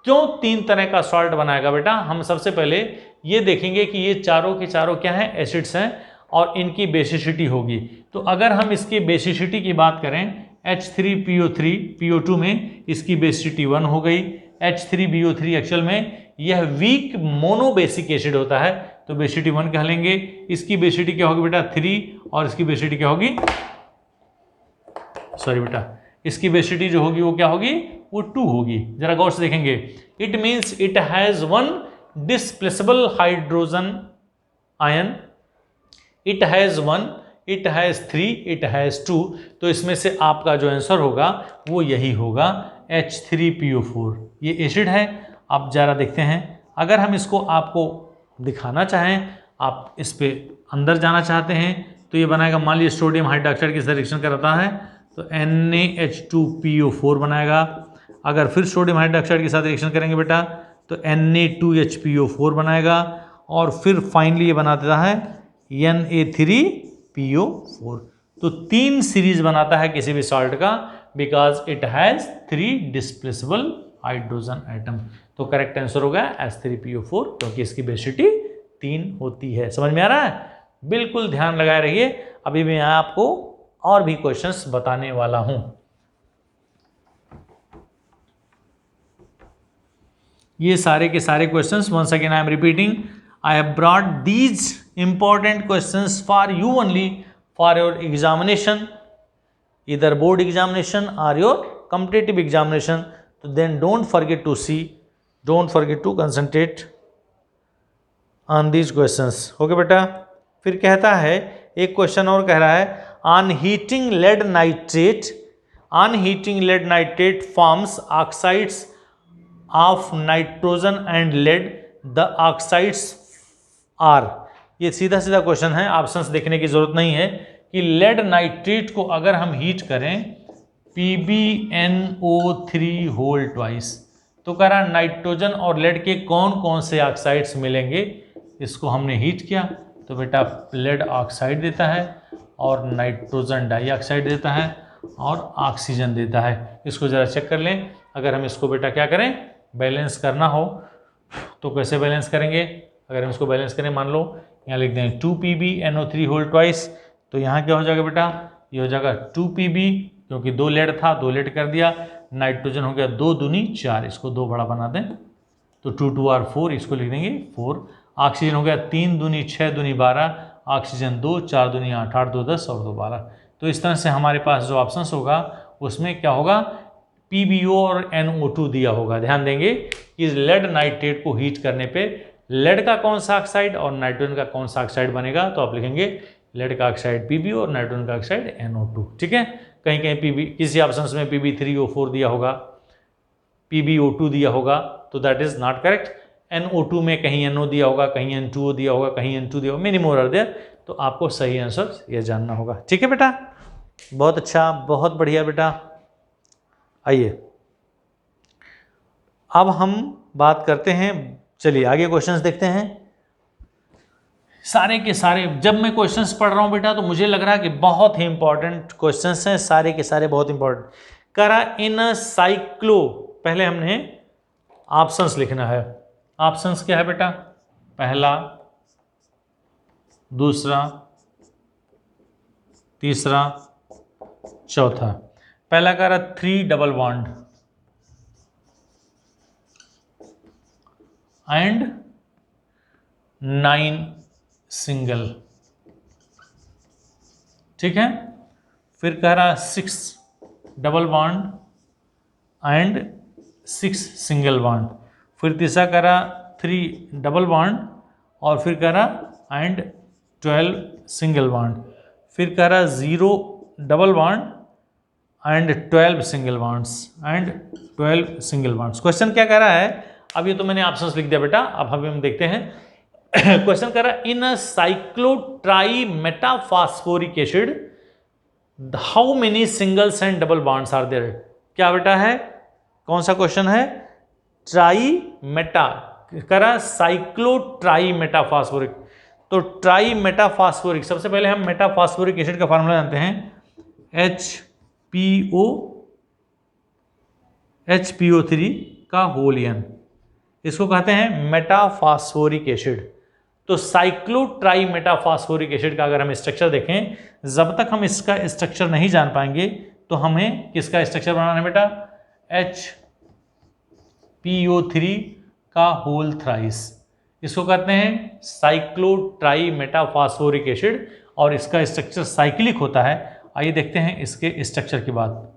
क्यों 3 तरह का सॉल्ट बनाएगा बेटा, हम सबसे पहले ये देखेंगे कि ये चारों के चारों क्या हैं, एसिड्स हैं और इनकी बेसिसिटी होगी। तो अगर हम इसकी बेसिसिटी की बात करें, H3PO3 PO2 में इसकी बेसिसिटी 1 हो गई। H3BO3 एक्चुअल में यह वीक मोनोबेसिक एसिड होता है तो बेसिसिटी 1 कह लेंगे। इसकी बेसिसिटी क्या होगी बेटा 3 और इसकी बेसिसिटी क्या होगी, सॉरी बेटा, इसकी बेसिसिटी जो होगी वो क्या होगी, वो 2 होगी। जरा गौर से देखेंगे, it means it has 1 displaceable hydrogen ion, it has 1, it has 3, it has 2। तो इसमें से आपका जो आंसर होगा वो यही होगा H3PO4। ये एसिड है। आप जरा देखते हैं, अगर हम इसको आपको दिखाना चाहें, आप इस पे अंदर जाना चाहते हैं तो ये बनाएगा, मान लीजिए सोडियम हाइड्रोक्साइड किस रिएक्शन कराता है तो NaH2PO4 बनाएगा। अगर फिर सोडियम हाइड्रोक्साइड के साथ रिएक्शन करेंगे बेटा तो Na2HPO4 बनाएगा और फिर फाइनली ये बना देता है Na3PO4। तो 3 सीरीज बनाता है किसी भी सॉल्ट का, because it has 3 displaceable hydrogen atom. तो करेक्ट आंसर होगा H3PO4, क्योंकि इसकी बेसिसिटी 3 होती है। समझ में आ रहा है? बिल्कुल ध्यान लगाए रहिए, अभी मैं आपको और भी क्वेश्चंस बताने वाला हूं। ये सारे के सारे questions, once again I am repeating, I have brought these important questions for you only, for your examination, either board examination or your competitive examination. So then don't forget to see, don't forget to concentrate on these questions. Okay बेटा, फिर कहता है एक question और कह रहा है, on heating lead nitrate forms oxides of nitrogen and lead. The oxides are, ये सीधा सीधा क्वेश्चन है, ऑप्शंस देखने की जरूरत नहीं है, कि लेड नाइट्रेट को अगर हम हीट करें PbNO3 होल ट्वाइस, तो कह रहा नाइट्रोजन और लेड के कौन कौन से ऑक्साइड्स मिलेंगे। इसको हमने हीट किया तो बेटा लेड ऑक्साइड देता है और नाइट्रोजन डाइऑक्साइड देता है और ऑक्सीजन देता है। इसको ज़रा चेक कर लें। अगर हम इसको बेटा क्या करें, बैलेंस करना हो तो कैसे बैलेंस करेंगे। अगर हम इसको बैलेंस करें, मान लो यहाँ लिख दें 2PbNO3 होल ट्वाइस, तो यहाँ क्या हो जाएगा बेटा, ये हो जाएगा 2Pb, क्योंकि 2 लेड था 2 लेड कर दिया, नाइट्रोजन हो गया 2 दूनी 4, इसको 2 बड़ा बना दें तो 2 2 और 4, इसको लिख देंगे 4। ऑक्सीजन हो गया 3 दूनी 6 दूनी 12, ऑक्सीजन 2, 4 दूनी 8, 8 2 10 और 2 12। तो इस तरह से हमारे पास जो ऑप्शन होगा उसमें क्या होगा, PbO और NO2 दिया होगा। ध्यान देंगे कि लेड नाइट्रेट को हीट करने पे लेड का कौन सा ऑक्साइड और नाइट्रोजन का कौन सा ऑक्साइड बनेगा, तो आप लिखेंगे लेड का ऑक्साइड PbO और नाइट्रोजन का ऑक्साइड NO2। ठीक है, कहीं कहीं किसी ऑप्शन में Pb3O4 दिया होगा, PbO2 दिया होगा, तो that is not correct. NO2 में कहीं NO दिया होगा, कहीं N2O दिया होगा, कहीं N2 दिया होगा, मेनी मोर आर देयर। तो आपको सही आंसर ये जानना होगा। ठीक है बेटा, बहुत अच्छा, बहुत बढ़िया बेटा। आइए अब हम बात करते हैं, चलिए आगे क्वेश्चंस देखते हैं। सारे के सारे जब मैं क्वेश्चंस पढ़ रहा हूं बेटा तो मुझे लग रहा है कि बहुत ही इंपॉर्टेंट क्वेश्चंस हैं, सारे के सारे बहुत इंपॉर्टेंट। करा इन साइक्लो, पहले हमने ऑप्शंस लिखना है। ऑप्शंस क्या है बेटा, पहला दूसरा, तीसरा, चौथा। पहला कह रहा 3 डबल बॉन्ड एंड 9 सिंगल, ठीक है। फिर कह रहा 6 double bond and 6 single bond. फिर तीसरा कह रहा 3 डबल बॉन्ड और फिर कह रहा एंड 12 सिंगल बॉन्ड। फिर कह रहा 0 double bond and 12 single bonds and 12 single bonds. Question क्या कह रहा है? अब ये तो मैंने ऑप्शंस लिख दिया बेटा, अब अभी हम देखते हैं। क्वेश्चन कह रहा है in a cyclotrimetaphosphoric acid how many singles and double bonds are there. क्या बेटा है, कौन सा क्वेश्चन है? ट्राई मेटा करा साइक्लोट्राई मेटाफॉस्फोरिक। तो ट्राई मेटाफॉस्फोरिक, सबसे पहले हम मेटाफॉस्फोरिक एसिड का फार्मूला जानते हैं HPO3 का होल एन, इसको कहते हैं मेटाफॉस्फोरिक एसिड। तो साइक्लोट्राई मेटाफॉस्फोरिक एसिड का अगर हम स्ट्रक्चर देखें, जब तक हम इसका स्ट्रक्चर नहीं जान पाएंगे तो हमें किसका स्ट्रक्चर बनाना है बेटा? HPO3 का होल थ्राइस, इसको कहते हैं साइक्लोट्राई मेटाफॉस्फोरिक एसिड और इसका स्ट्रक्चर साइक्लिक होता है। आइए देखते हैं इसके स्ट्रक्चर की बात।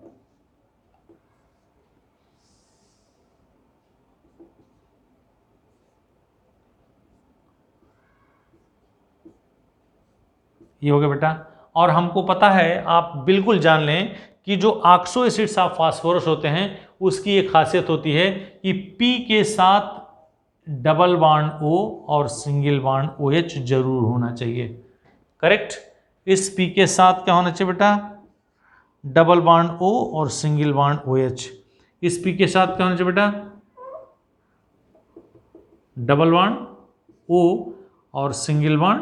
ये हो गया बेटा। और हमको पता है, आप बिल्कुल जान लें कि जो ऑक्सो एसिड्स ऑफ फास्फोरस होते हैं उसकी एक खासियत होती है कि P के साथ डबल बॉन्ड O और सिंगल बॉन्ड OH जरूर होना चाहिए। करेक्ट। इस P के साथ क्या होना चाहिए बेटा? डबल बॉन्ड O और सिंगल बॉन्ड OH। इस P के साथ क्या होना चाहिए बेटा? डबल बॉन्ड O और सिंगल बॉन्ड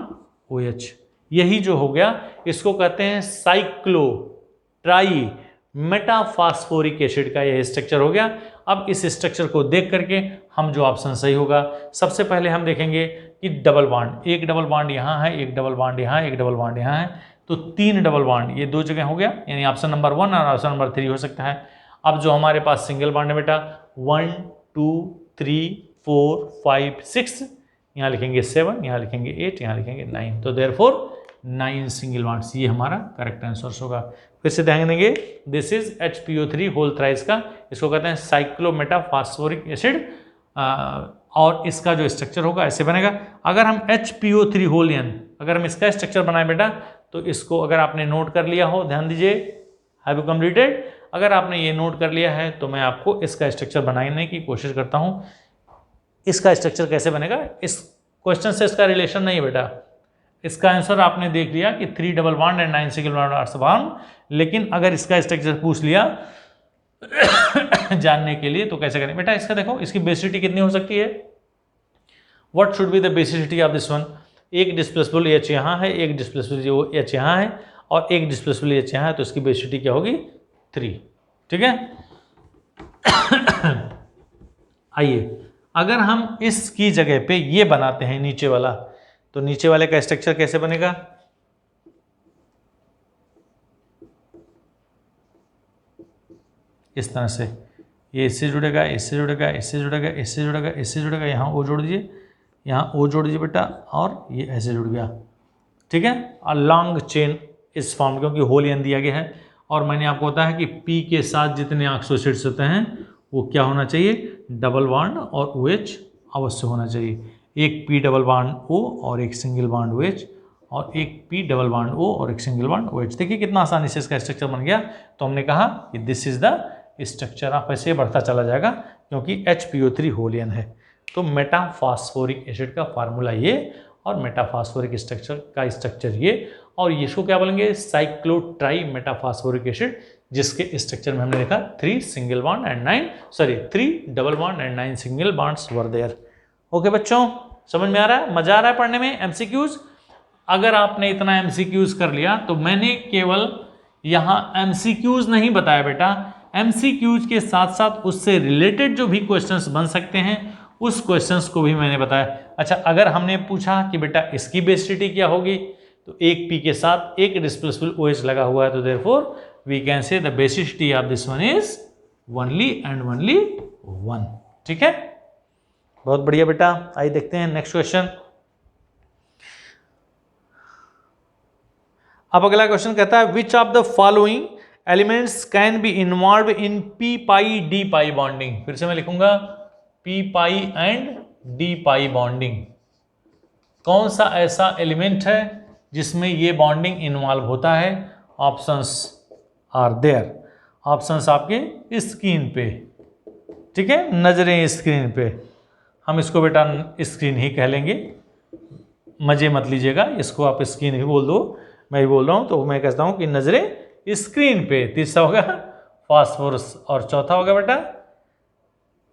OH। यही जो हो गया, इसको कहते हैं साइक्लोट्राई मेटाफॉस्फोरिक एसिड का यह स्ट्रक्चर हो गया। अब इस स्ट्रक्चर को देख करके हम जो ऑप्शन सही होगा, सबसे पहले हम देखेंगे कि डबल बॉन्ड, एक डबल बॉन्ड यहाँ है, एक डबल बॉन्ड यहाँ है, एक डबल बॉन्ड यहाँ है, तो 3 डबल बॉन्ड ये 2 जगह हो गया, यानी ऑप्शन नंबर 1 और ऑप्शन नंबर 3 हो सकता है। अब जो हमारे पास सिंगल बॉन्ड है बेटा 1 2 3 4 5 6, यहाँ लिखेंगे 7, यहाँ लिखेंगे 8, यहाँ लिखेंगे 9, तो देयरफॉर 9 सिंगल बॉन्ड्स, ये हमारा करेक्ट आंसर होगा। फिर से ध्यान देंगे, this is HPO3 whole thrice का, इसको कहते हैं साइक्लोमेटाफॉस्फोरिक एसिड, और इसका जो स्ट्रक्चर होगा ऐसे बनेगा। अगर हम HPO3 होल एन, अगर हम इसका स्ट्रक्चर बनाए बेटा, तो इसको अगर आपने नोट कर लिया हो, ध्यान दीजिए, हैव यू कंप्लीटेड? अगर आपने ये नोट कर लिया है तो मैं आपको इसका स्ट्रक्चर बनाने की कोशिश करता हूँ। इसका स्ट्रक्चर कैसे बनेगा, इस क्वेश्चन से इसका रिलेशन नहीं है बेटा, इसका आंसर आपने देख लिया कि 3 double bond and 9 single bond are bond, लेकिन अगर इसका स्ट्रक्चर पूछ लिया जानने के लिए तो कैसे करें बेटा? इसका देखो, इसकी बेसिसिटी कितनी हो सकती है? What should be the basicity of this one? एक डिस्प्लेसेबल H यहाँ है, एक डिस्प्लेसेबल H यहाँ है और एक डिस्प्लेसेबल H यहाँ है, तो इसकी बेसिसिटी क्या होगी? 3, ठीक है। आइए, अगर हम इसकी जगह पे ये बनाते हैं नीचे वाला, तो नीचे वाले का स्ट्रक्चर कैसे बनेगा? इस तरह से, ये इससे जुड़ेगा, इससे जुड़ेगा, इससे जुड़ेगा, इससे जुड़ेगा, इससे जुड़ेगा, यहाँ O जोड़ दीजिए, यहाँ O जोड़ दीजिए बेटा, और ये ऐसे जुड़ गया, ठीक है। अ लॉन्ग चेन इस फॉर्म, क्योंकि होल एन दिया गया है, और मैंने आपको बताया है कि P के साथ जितने ऑक्सो एसिड्स होते हैं वो क्या होना चाहिए? डबल बॉन्ड और OH अवश्य होना चाहिए। एक P डबल बॉन्ड O और एक सिंगल बॉन्ड OH, और एक P डबल बॉन्ड O और एक सिंगल बॉन्ड OH। देखिए कितना आसानी से इसका स्ट्रक्चर बन गया। तो हमने कहा कि दिस इज द स्ट्रक्चर, आप ऐसे बढ़ता चला जाएगा क्योंकि HPO3 होल एन है। तो मेटाफॉस्फोरिक एसिड का फार्मूला ये, और मेटाफॉस्फोरिक स्ट्रक्चर का स्ट्रक्चर ये, और इसको क्या बोलेंगे? साइक्लोट्राई मेटाफॉस्फोरिक एसिड, जिसके स्ट्रक्चर में हमने देखा 3 single bond and 3 double bond and 9 single bonds were there. Okay बच्चों, समझ में आ रहा है? मजा आ रहा है पढ़ने में? MCQs, अगर आपने इतना MCQs कर लिया तो मैंने केवल यहाँ MCQs नहीं बताया बेटा, MCQs के साथ साथ उससे रिलेटेड जो भी क्वेश्चंस बन सकते हैं उस क्वेश्चंस को भी मैंने बताया। अच्छा, अगर हमने पूछा कि बेटा इसकी बेसिसिटी क्या होगी, तो एक P के साथ एक डिस्प्लेसबल OH लगा हुआ है, तो therefore we can say the basicity of this one is only and only 1। ठीक है, बहुत बढ़िया बेटा। आइए देखते हैं नेक्स्ट क्वेश्चन। अब अगला क्वेश्चन कहता है which of the following elements can be involve in P pi D pi bonding. फिर से मैं लिखूंगा P pi and D pi bonding. कौन सा ऐसा एलिमेंट है जिसमें ये बॉन्डिंग इन्वॉल्व होता है? Options are there. ऑप्शंस आपके स्क्रीन पे, ठीक है, नजरें स्क्रीन पे। हम इसको बेटा स्क्रीन ही कह लेंगे, मजे मत लीजिएगा, इसको आप स्क्रीन ही बोल दो, मैं ही बोल रहा हूँ तो मैं कहता हूँ कि नजरें स्क्रीन पे। तीसरा होगा फास्फोरस और चौथा होगा बेटा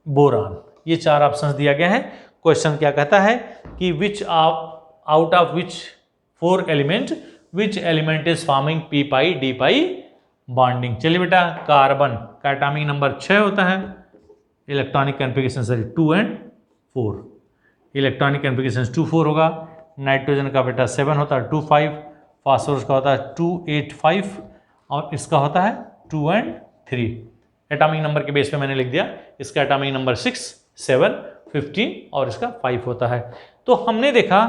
बोरान। ये चार ऑप्शंस दिया गया है। क्वेश्चन क्या कहता है कि विच out of which 4 element which element is forming P pi D pi bonding. चलिए बेटा, कार्बन का एटॉमिक नंबर 6 होता है, इलेक्ट्रॉनिक कॉन्फ़िगरेशन सॉरी 2 और 4, इलेक्ट्रॉनिक कॉन्फ़िगरेशन 2 4 होगा। नाइट्रोजन का बेटा 7 होता है 2 5, फास्फोरस का होता है 2 8 5 और इसका होता है 2 और 3। एटॉमिक नंबर के बेस पे मैंने लिख दिया, इसका एटॉमिक नंबर 6 7 15 और इसका 5 होता है। तो हमने देखा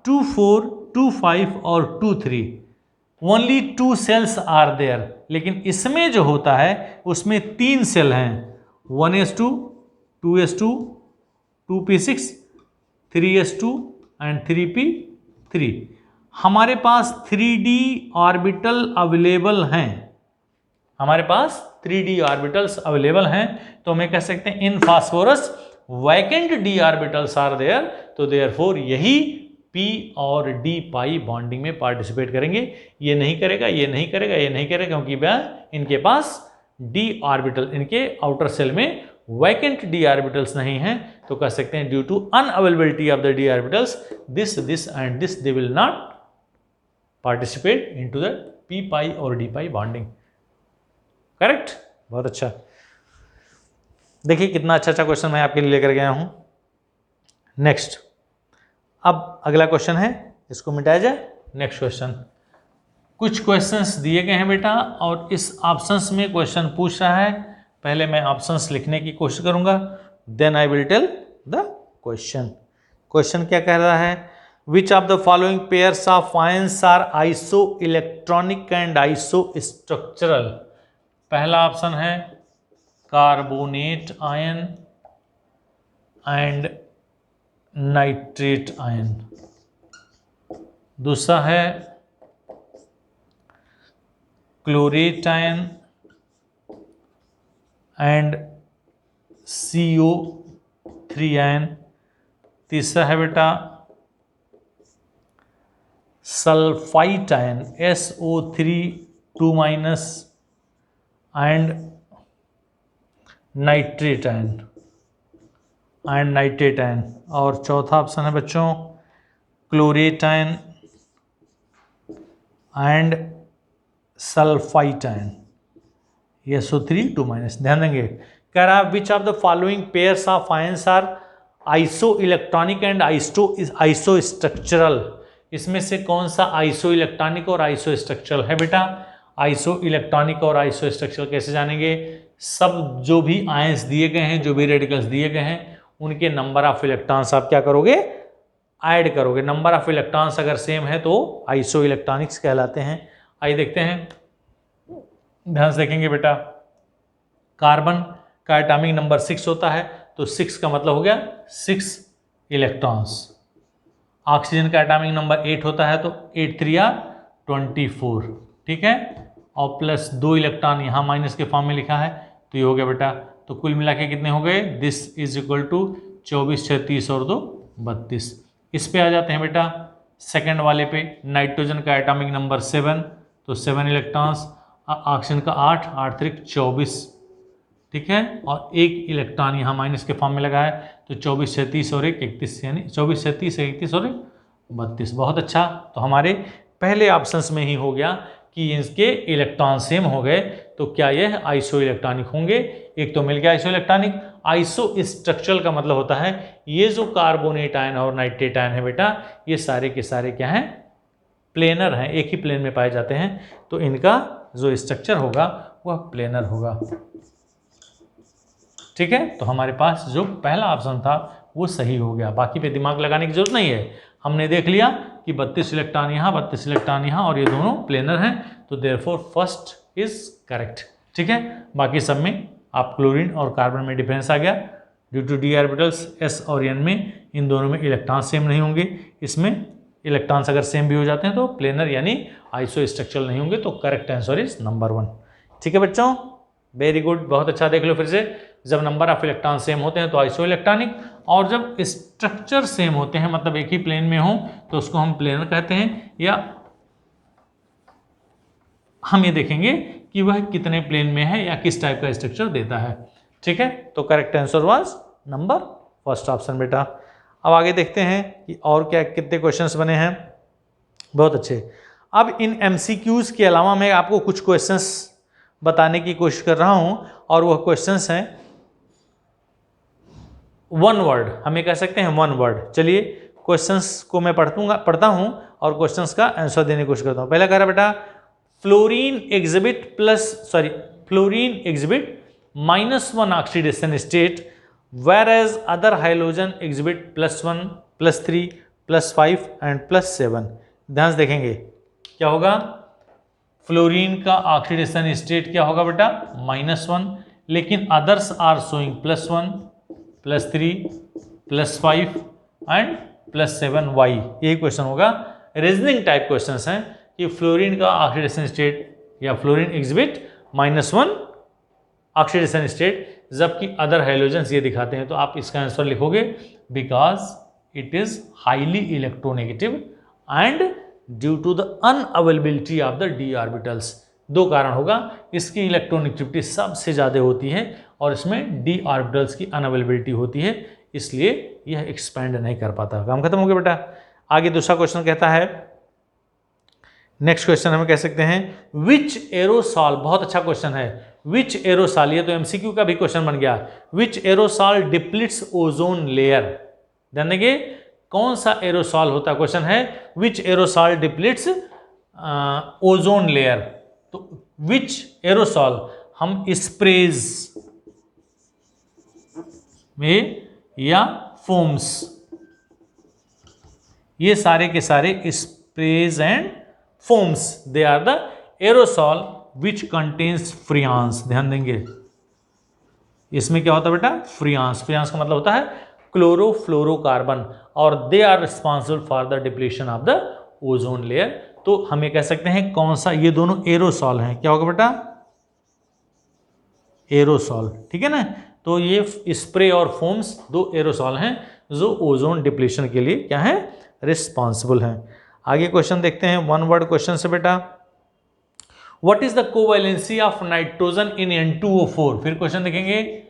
2 4 2 5 और 2 3 ओनली 2 सेल्स आर देयर, लेकिन इसमें जो होता है उसमें 3 सेल हैं, 1s2 2s2 2p6 3s2 and 3p3। हमारे पास 3d ऑर्बिटल अवेलेबल हैं, हमारे पास 3d ऑर्बिटल्स अवेलेबल हैं, तो हमें कह सकते हैं in phosphorus vacant d orbitals are there, तो देयरफॉर यही p और d पाई बॉन्डिंग में पार्टिसिपेट करेंगे। ये नहीं करेगा, ये नहीं करेगा, ये नहीं करेगा, क्योंकि वह इनके पास d ऑर्बिटल, इनके आउटर सेल में वैकेंट d ऑर्बिटल्स नहीं हैं, तो कह सकते हैं due to unavailability of the d orbitals this and this they will not participate into the p pi और d पाई बॉन्डिंग। करेक्ट, बहुत अच्छा। देखिए कितना अच्छा अच्छा क्वेश्चन मैं आपके लिए लेकर गया हूं। नेक्स्ट, अब अगला क्वेश्चन है, इसको मिटाया जाए। नेक्स्ट क्वेश्चन, कुछ क्वेश्चंस दिए गए हैं बेटा और इस ऑप्शंस में क्वेश्चन पूछ रहा है। पहले मैं ऑप्शंस लिखने की कोशिश करूंगा, then I will tell the question. Question क्या कह रहा है, which of the following pairs of ions are isoelectronic and isostructural. पहला ऑप्शन है carbonate ion and nitrate ion, दूसरा है chlorate ion and CO3 ion, तीसरा है बेटा sulphite ion SO3 2- and nitrate ion and nitrate ion, और चौथा option है बच्चों chlorate ion and sulphite ion SO3 2-। ध्यान देंगे, कह रहा है which of the following pairs of ions are isoelectronic and isostructural. इसमें से कौन सा आइसो इलेक्ट्रॉनिक और आइसो स्ट्रक्चरल है बेटा? आइसो इलेक्ट्रॉनिक और आइसो स्ट्रक्चरल कैसे जानेंगे? सब जो भी आयंस दिए गए हैं, जो भी रेडिकल्स दिए गए हैं, उनके नंबर ऑफ इलेक्ट्रॉन्स आप क्या करोगे? ऐड करोगे। नंबर ऑफ इलेक्ट्रॉन्स अगर सेम है तो आइसो इलेक्ट्रॉनिक्स कहलाते हैं। आइए देखते हैं, ध्यान से देखेंगे बेटा। कार्बन का एटॉमिक नंबर 6 होता है, तो 6 का मतलब हो गया 6 इलेक्ट्रॉन्स। ऑक्सीजन का एटॉमिक नंबर 8 होता है, तो 8 3 24, ठीक है, और प्लस 2 इलेक्ट्रॉन यहाँ माइनस के फॉर्म में लिखा है, तो ये हो गया बेटा। तो कुल मिला के कितने हो गए? दिस इज इक्वल टू 24 6 30 और 2 32। इस पे आ जाते हैं बेटा सेकंड वाले पे। नाइट्रोजन का एटॉमिक नंबर 7, तो 7 इलेक्ट्रॉन्स। ऑक्सीजन का 8 8 3 24, ठीक है, और 1 इलेक्ट्रॉन यहाँ माइनस के फॉर्म में लगा है, तो 24 6 30 और 1 31, यानी 24 6 30 31 और 32। बहुत अच्छा, तो हमारे पहले ऑप्शंस में ही हो गया कि इसके इलेक्ट्रॉन सेम हो गए, तो क्या यह आइसो इलेक्ट्रॉनिक होंगे? एक तो मिल गया आइसो इलेक्ट्रॉनिक, आइसो स्ट्रक्चरल का मतलब होता है ये जो कार्बोनेट आयन और नाइट्रेट आयन है बेटा, ये सारे के सारे क्या हैं, प्लेनर हैं, एक ही प्लेन में पाए जाते हैं, तो इनका जो स्ट्रक्चर होगा वह प्लेनर होगा। ठीक है, तो हमारे पास जो पहला ऑप्शन था वो सही हो गया, बाकी पे दिमाग लगाने की जरूरत नहीं है। हमने देख लिया कि 32 इलेक्ट्रॉन यहाँ, 32 इलेक्ट्रॉन यहाँ और ये दोनों प्लेनर हैं, तो देयरफॉर फर्स्ट इज करेक्ट। ठीक है, बाकी सब में आप क्लोरीन और कार्बन में डिफरेंस आ गया due to d orbitals s और n में, इन दोनों में इलेक्ट्रॉन सेम नहीं होंगे, इसमें इलेक्ट्रॉन्स अगर सेम भी हो जाते हैं तो प्लेनर यानी आइसो स्ट्रक्चरल नहीं होंगे, तो करेक्ट आंसर इज नंबर 1। ठीक है बच्चों, वेरी गुड, बहुत अच्छा। देख लो फिर से, जब नंबर ऑफ इलेक्ट्रॉन सेम होते हैं तो आइसो इलेक्ट्रॉनिक, और जब स्ट्रक्चर सेम होते हैं मतलब एक ही प्लेन में हो तो उसको हम प्लेनर कहते हैं, या हम ये देखेंगे कि वह कितने प्लेन में है या किस टाइप का स्ट्रक्चर देता है। ठीक है, तो correct answer was number first option बेटा। अब आगे देखते हैं कि और क्या कितने क्वेश्चंस बने हैं। बहुत अच्छे। अब इन MCQs के अलावा मैं आपको कुछ क्वेश्चंस बताने की कोशिश कर रहा हूं, और वह क्वेश्चंस हैं वन वर्ड, हमें कह सकते हैं वन वर्ड। चलिए क्वेश्चंस को मैं पढ़ता हूं और क्वेश्चंस का आंसर देने की कोशिश करता हूं। पहला कह रहा बेटा, fluorine exhibit -1 oxidation state whereas other halogen exhibit +1, +3, +5 and +7। ध्यान से देखेंगे क्या होगा, फ्लोरीन का ऑक्सीडेशन स्टेट क्या होगा बेटा, -1, लेकिन others are showing +1, +3, +5 and +7। Why, यही क्वेश्चन होगा। रीजनिंग टाइप क्वेश्चन हैं कि फ्लोरीन का ऑक्सीडेशन स्टेट या फ्लोरीन एग्जिबिट -1 ऑक्सीडेशन स्टेट, जबकि अदर हाइड्रोजन्स ये दिखाते हैं, तो आप इसका आंसर लिखोगे because it is highly electronegative and due to the unavailability of the d orbitals. दो कारण होगा, इसकी इलेक्ट्रोनेगेटिविटी सबसे ज़्यादा होती है और इसमें डी ऑर्बिटल्स की अनअवेलेबिलिटी होती है, इसलिए यह एक्सपेंड नहीं कर पाता। काम खत्म हो गया बेटा। आगे दूसरा क्वेश्चन कहता है, नेक्स्ट क्वेश्चन हम कह सकते हैं विच एरोसॉल, बहुत अच्छा क्वेश्चन है, विच एरोसॉल, ये तो एमसीक्यू का भी क्वेश्चन बन गया। विच एरोसॉल डिप्लीट्स ओजोन लेयर, ध्यान देंगे कौन सा एरोसॉल होता है, क्वेश्चन है विच एरोसॉल डिप्लीट्स ओजोन लेयर। तो विच एरोसॉल, हम स्प्रेज में या फोम्स, ये सारे के सारे sprays and foams, they are the aerosol which contains freons. ध्यान देंगे इसमें क्या होता है बेटा, फ्रियांस। फ्रियांस का मतलब होता है क्लोरोफ्लोरोकार्बन, और they are responsible for the depletion of the ozone layer. तो हम ये कह सकते हैं कौन सा, ये दोनों एरोसॉल हैं, क्या होगा बेटा, एरोसॉल। ठीक है ना, तो ये स्प्रे और फोम्स दो एरोसॉल हैं जो ओजोन डिप्लीशन के लिए क्या है, रिस्पॉन्सिबल हैं। आगे क्वेश्चन देखते हैं, वन वर्ड क्वेश्चन से बेटा, what is the covalency of nitrogen in N2O4। फिर क्वेश्चन देखेंगे,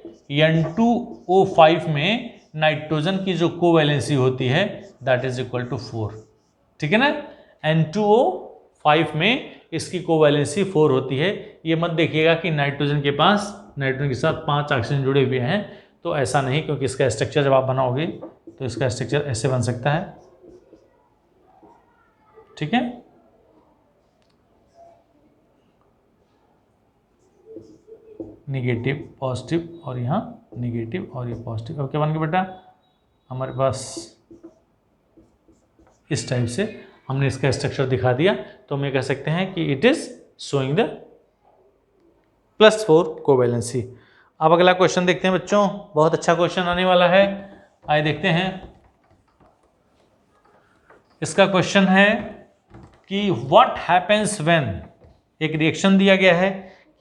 N2O5 में नाइट्रोजन की जो कोवैलेंसी होती है दैट इज इक्वल टू 4। ठीक है ना, N2O5 में इसकी कोवैलेंसी 4 होती है। ये मत देखिएगा कि नाइट्रोजन के पास, नाइट्रोजन के साथ 5 ऑक्सीजन जुड़े हुए हैं, तो ऐसा नहीं, क्योंकि इसका स्ट्रक्चर जब आप बनाओगे तो इसका स्ट्रक्चर ऐसे बन सकता है। ठीक है, निगेटिव पॉजिटिव और यहाँ निगेटिव और ये पॉजिटिव। अब क्या बन गया बेटा, हमारे पास इस टाइप से हमने इसका स्ट्रक्चर दिखा दिया, तो हम ये कह सकते हैं कि it is showing the +4 covalency. अब अगला क्वेश्चन देखते हैं बच्चों, बहुत अच्छा क्वेश्चन आने वाला है, आइए देखते हैं। इसका क्वेश्चन है कि व्हाट हैपेंस व्हेन, एक रिएक्शन दिया गया है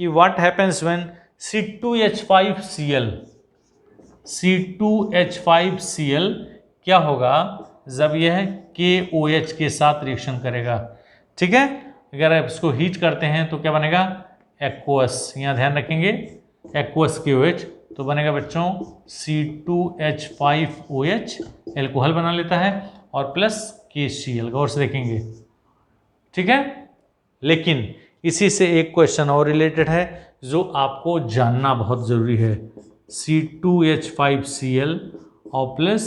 कि what happens when C2H5Cl, C2H5Cl क्या होगा जब यह KOH के साथ रिएक्शन करेगा। ठीक है, अगर आप इसको हीट करते हैं तो क्या बनेगा, एक्वस, यहाँ ध्यान रखेंगे एक्वस KOH, तो बनेगा बच्चों C2H5OH, एल्कोहल बना लेता है, और प्लस KCl, गौर से देखेंगे। ठीक है, लेकिन इसी से एक क्वेश्चन और रिलेटेड है जो आपको जानना बहुत ज़रूरी है। C2H5Cl और प्लस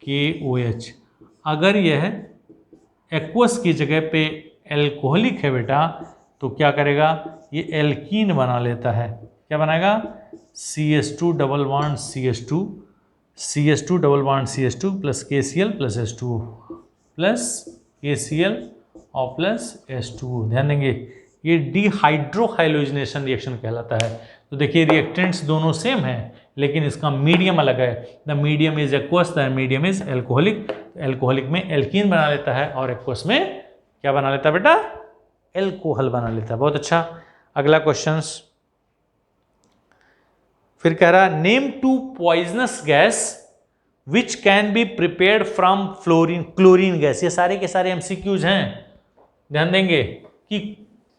KOH। अगर यह एक्वस की जगह पे एल्कोहलिक है बेटा तो क्या करेगा, ये एल्कीन बना लेता है। क्या बनाएगा, CH2 double bond CH2 double bond CH2 plus KCl plus H2O plus KCl और प्लस H2O। ध्यान देंगे ये डिहाइड्रोहाइलोजिनेशन रिएक्शन कहलाता है। तो देखिए रिएक्टेंट्स दोनों सेम हैं लेकिन इसका मीडियम अलग है। The medium is aqueous, the medium is alcoholic. Alcoholic में एल्कीन बना लेता है और एक्वस में क्या बना लेता है बेटा, एल्कोहल बना लेता है। बहुत अच्छा। अगला क्वेश्चंस फिर कह रहा name to poisonous gas which can be prepared from chlorine gas. ये सारे के सारे एमसीक्यूज हैं। ध्यान देंगे कि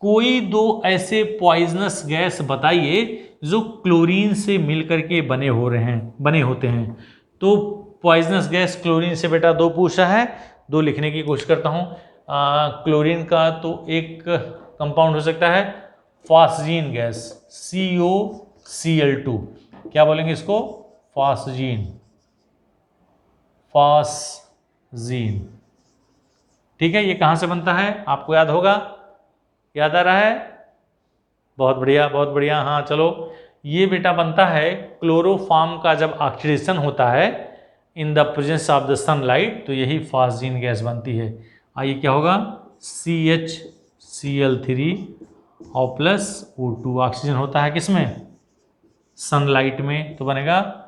कोई दो ऐसे पॉइजनस गैस बताइए जो क्लोरीन से मिलकर के बने होते हैं। तो पॉइजनस गैस क्लोरीन से बेटा दो पूछा है, दो लिखने की कोशिश करता हूं। क्लोरीन का तो एक कंपाउंड हो सकता है फास्जीन गैस COCl2। क्या बोलेंगे इसको, फास्जीन। ठीक है, ये कहां से बनता है आपको याद होगा, याद आ रहा है, बहुत बढ़िया बहुत बढ़िया। हाँ चलो, ये बेटा बनता है क्लोरोफॉर्म का जब ऑक्सीडेशन होता है in the presence of the sunlight, तो यही फास्जीन गैस बनती है। आइए क्या होगा, CHCl3 और प्लस O2। ऑक्सीजन होता है किसमें, सनलाइट में, तो बनेगा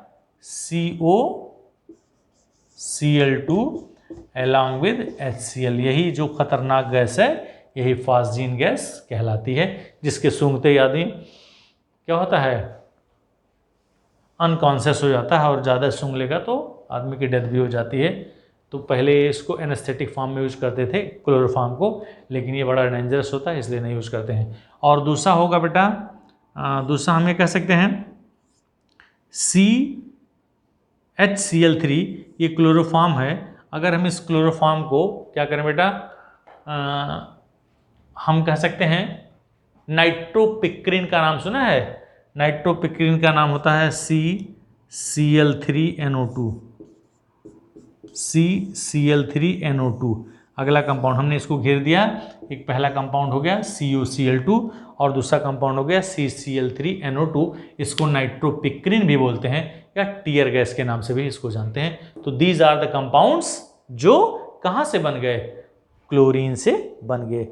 COCl2 along with HCl। यही जो खतरनाक गैस है यही फास्जीन गैस कहलाती है, जिसके सूंघते ही आदमी क्या होता है, अनकॉन्शियस हो जाता है और ज़्यादा सूंघ लेगा तो आदमी की डेथ भी हो जाती है। तो पहले इसको एनेस्थेटिक फॉर्म में यूज करते थे क्लोरोफॉर्म को, लेकिन ये बड़ा डेंजरस होता है इसलिए नहीं यूज करते हैं। और दूसरा होगा बेटा, दूसरा हम ये कह सकते हैं CHCl3, ये क्लोरोफॉर्म है। अगर हम इस क्लोरोफॉर्म को क्या करें बेटा, हम कह सकते हैं नाइट्रोपिक्रिन का नाम सुना है, नाइट्रोपिक्रिन का नाम होता है CCl3NO2। अगला कंपाउंड हमने इसको घेर दिया, एक पहला कंपाउंड हो गया COCl2 और दूसरा कंपाउंड हो गया CCl3NO2। इसको नाइट्रोपिक्रिन भी बोलते हैं या टीयर गैस के नाम से भी इसको जानते हैं। तो दीज आर द कंपाउंड्स जो कहां से बन गए, क्लोरीन से बन गए।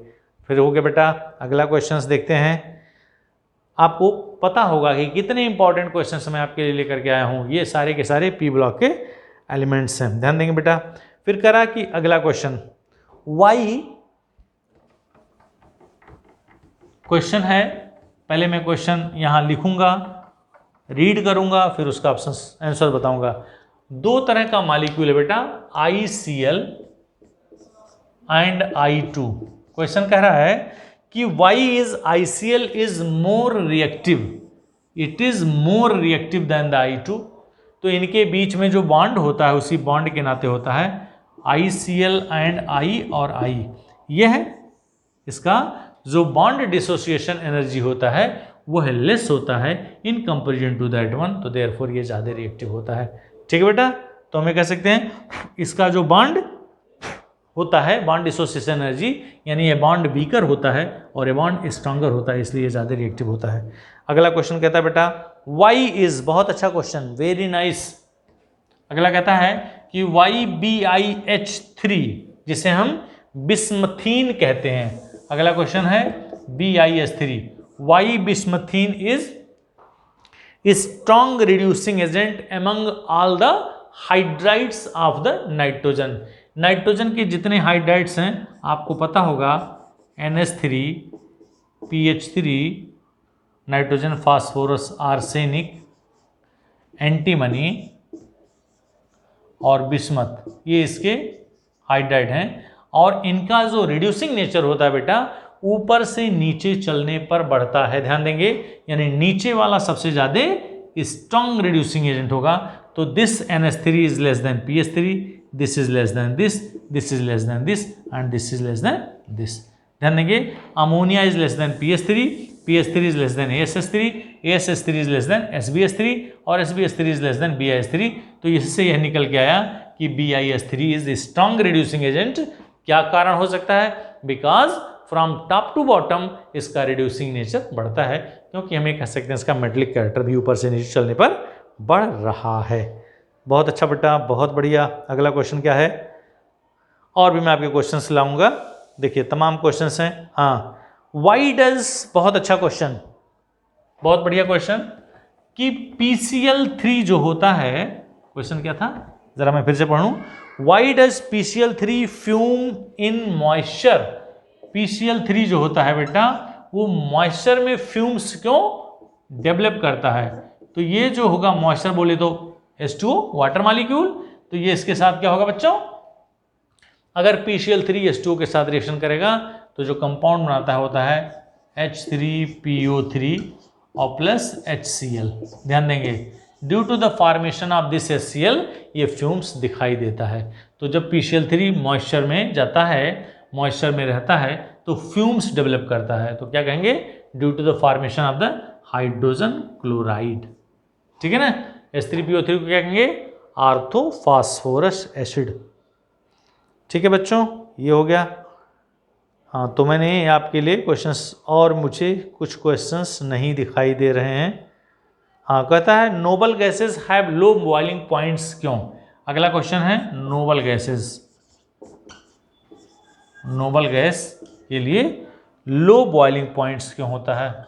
फिर हो गया बेटा, अगला क्वेश्चंस देखते हैं। आपको पता होगा कि कितने इंपॉर्टेंट क्वेश्चंस मैं आपके लिए लेकर के आया हूं, ये सारे के सारे पी ब्लॉक के एलिमेंट्स हैं, ध्यान देंगे बेटा। फिर करा कि अगला क्वेश्चन वाई क्वेश्चन है, पहले मैं क्वेश्चन यहां लिखूंगा, रीड करूंगा, फिर उसका ऑप्शन आंसर बताऊंगा। दो तरह का मॉलिक्यूल है बेटा, ICl एंड I2। क्वेश्चन कह रहा है कि why is ICl is more reactive, it is more reactive than the I2। तो इनके बीच में जो बॉन्ड होता है उसी बॉन्ड के नाते होता है ICl एंड I और I। यह इसका जो बॉन्ड डिसोसिएशन एनर्जी होता है वो है लेस होता है in comparison to that one, तो देयरफॉर ये ज़्यादा रिएक्टिव होता है। ठीक है बेटा, तो हमें कह सकते हैं इसका जो बॉन्ड होता है, बॉन्ड डिसोसिएशन एनर्जी, यानी ये बॉन्ड वीकर होता है और ये बॉन्ड स्ट्रॉन्गर होता है, इसलिए ज़्यादा रिएक्टिव होता है। अगला क्वेश्चन कहता है बेटा वाई इज, बहुत अच्छा क्वेश्चन, वेरी नाइस। अगला कहता है कि YBiH3 जिसे हम बिस्मथीन कहते हैं। अगला क्वेश्चन है BiH3, why bismuthine is strong reducing agent among all the hydrides of the nitrogen. Nitrogen के जितने हाइड्राइड्स हैं आपको पता होगा, NH3, PH3, nitrogen phosphorus arsenic, antimony और बिस्मथ, ये इसके हाइड्राइड हैं। और इनका जो रिड्यूसिंग नेचर होता है बेटा ऊपर से नीचे चलने पर बढ़ता है, ध्यान देंगे, यानी नीचे वाला सबसे ज्यादा स्ट्रॉन्ग रिड्यूसिंग एजेंट होगा। तो this NH3 is less than PH3, this is less than this is less than this and this is less than this. ध्यान देंगे, ammonia is less than PH3, PS3 is less than ASH3, ASH3 is less than SbH3 और SbH3 is less than BIH3। तो इससे यह निकल के आया कि BIH3 is strong reducing agent. क्या कारण हो सकता है? Because from top to bottom इसका रिड्यूसिंग नेचर बढ़ता है, क्योंकि हम ये कह सकते हैं इसका मेटलिक कैरेक्टर भी ऊपर से नीचे चलने पर बढ़ रहा है। बहुत अच्छा बेटा, बहुत बढ़िया। अगला क्वेश्चन क्या है? और भी मैं आपके क्वेश्चंस लाऊंगा। देखिए तमाम क्वेश्चंस हैं। हाँ, वाई डज, बहुत अच्छा क्वेश्चन, बहुत बढ़िया क्वेश्चन, कि PCl3 जो होता है, क्वेश्चन क्या था जरा मैं फिर से पढ़ूं। Why does PCl3 fume in moisture? PCl3 जो होता है बेटा वो मॉइस्चर में फ्यूम्स क्यों डेवलप करता है? तो ये जो होगा मॉइस्चर बोले तो H2O वाटर मॉलिक्यूल, तो ये इसके साथ क्या होगा बच्चों? अगर PCl3 H2O के साथ रिएक्शन करेगा तो जो कंपाउंड बनाता है होता है H3PO3 और प्लस HCl। ध्यान देंगे, due to the formation of this HCl ये फ्यूम्स दिखाई देता है। तो जब PCl3 मॉइस्चर में जाता है, मॉइस्चर में रहता है तो फ्यूम्स डेवलप करता है। तो क्या कहेंगे? Due to the formation of the hydrogen chloride. ठीक है ना? H3PO3 को क्या कहेंगे? Orthophosphorous acid. ठीक है बच्चों, ये हो गया। हाँ, तो मैंने आपके लिए क्वेश्चंस, और मुझे कुछ क्वेश्चंस नहीं दिखाई दे रहे हैं। हाँ, कहता है noble gases have low boiling points क्यों? अगला क्वेश्चन है नोबल गैसेस। नोबल गैस के लिए लो बॉइलिंग पॉइंट्स क्यों होता है?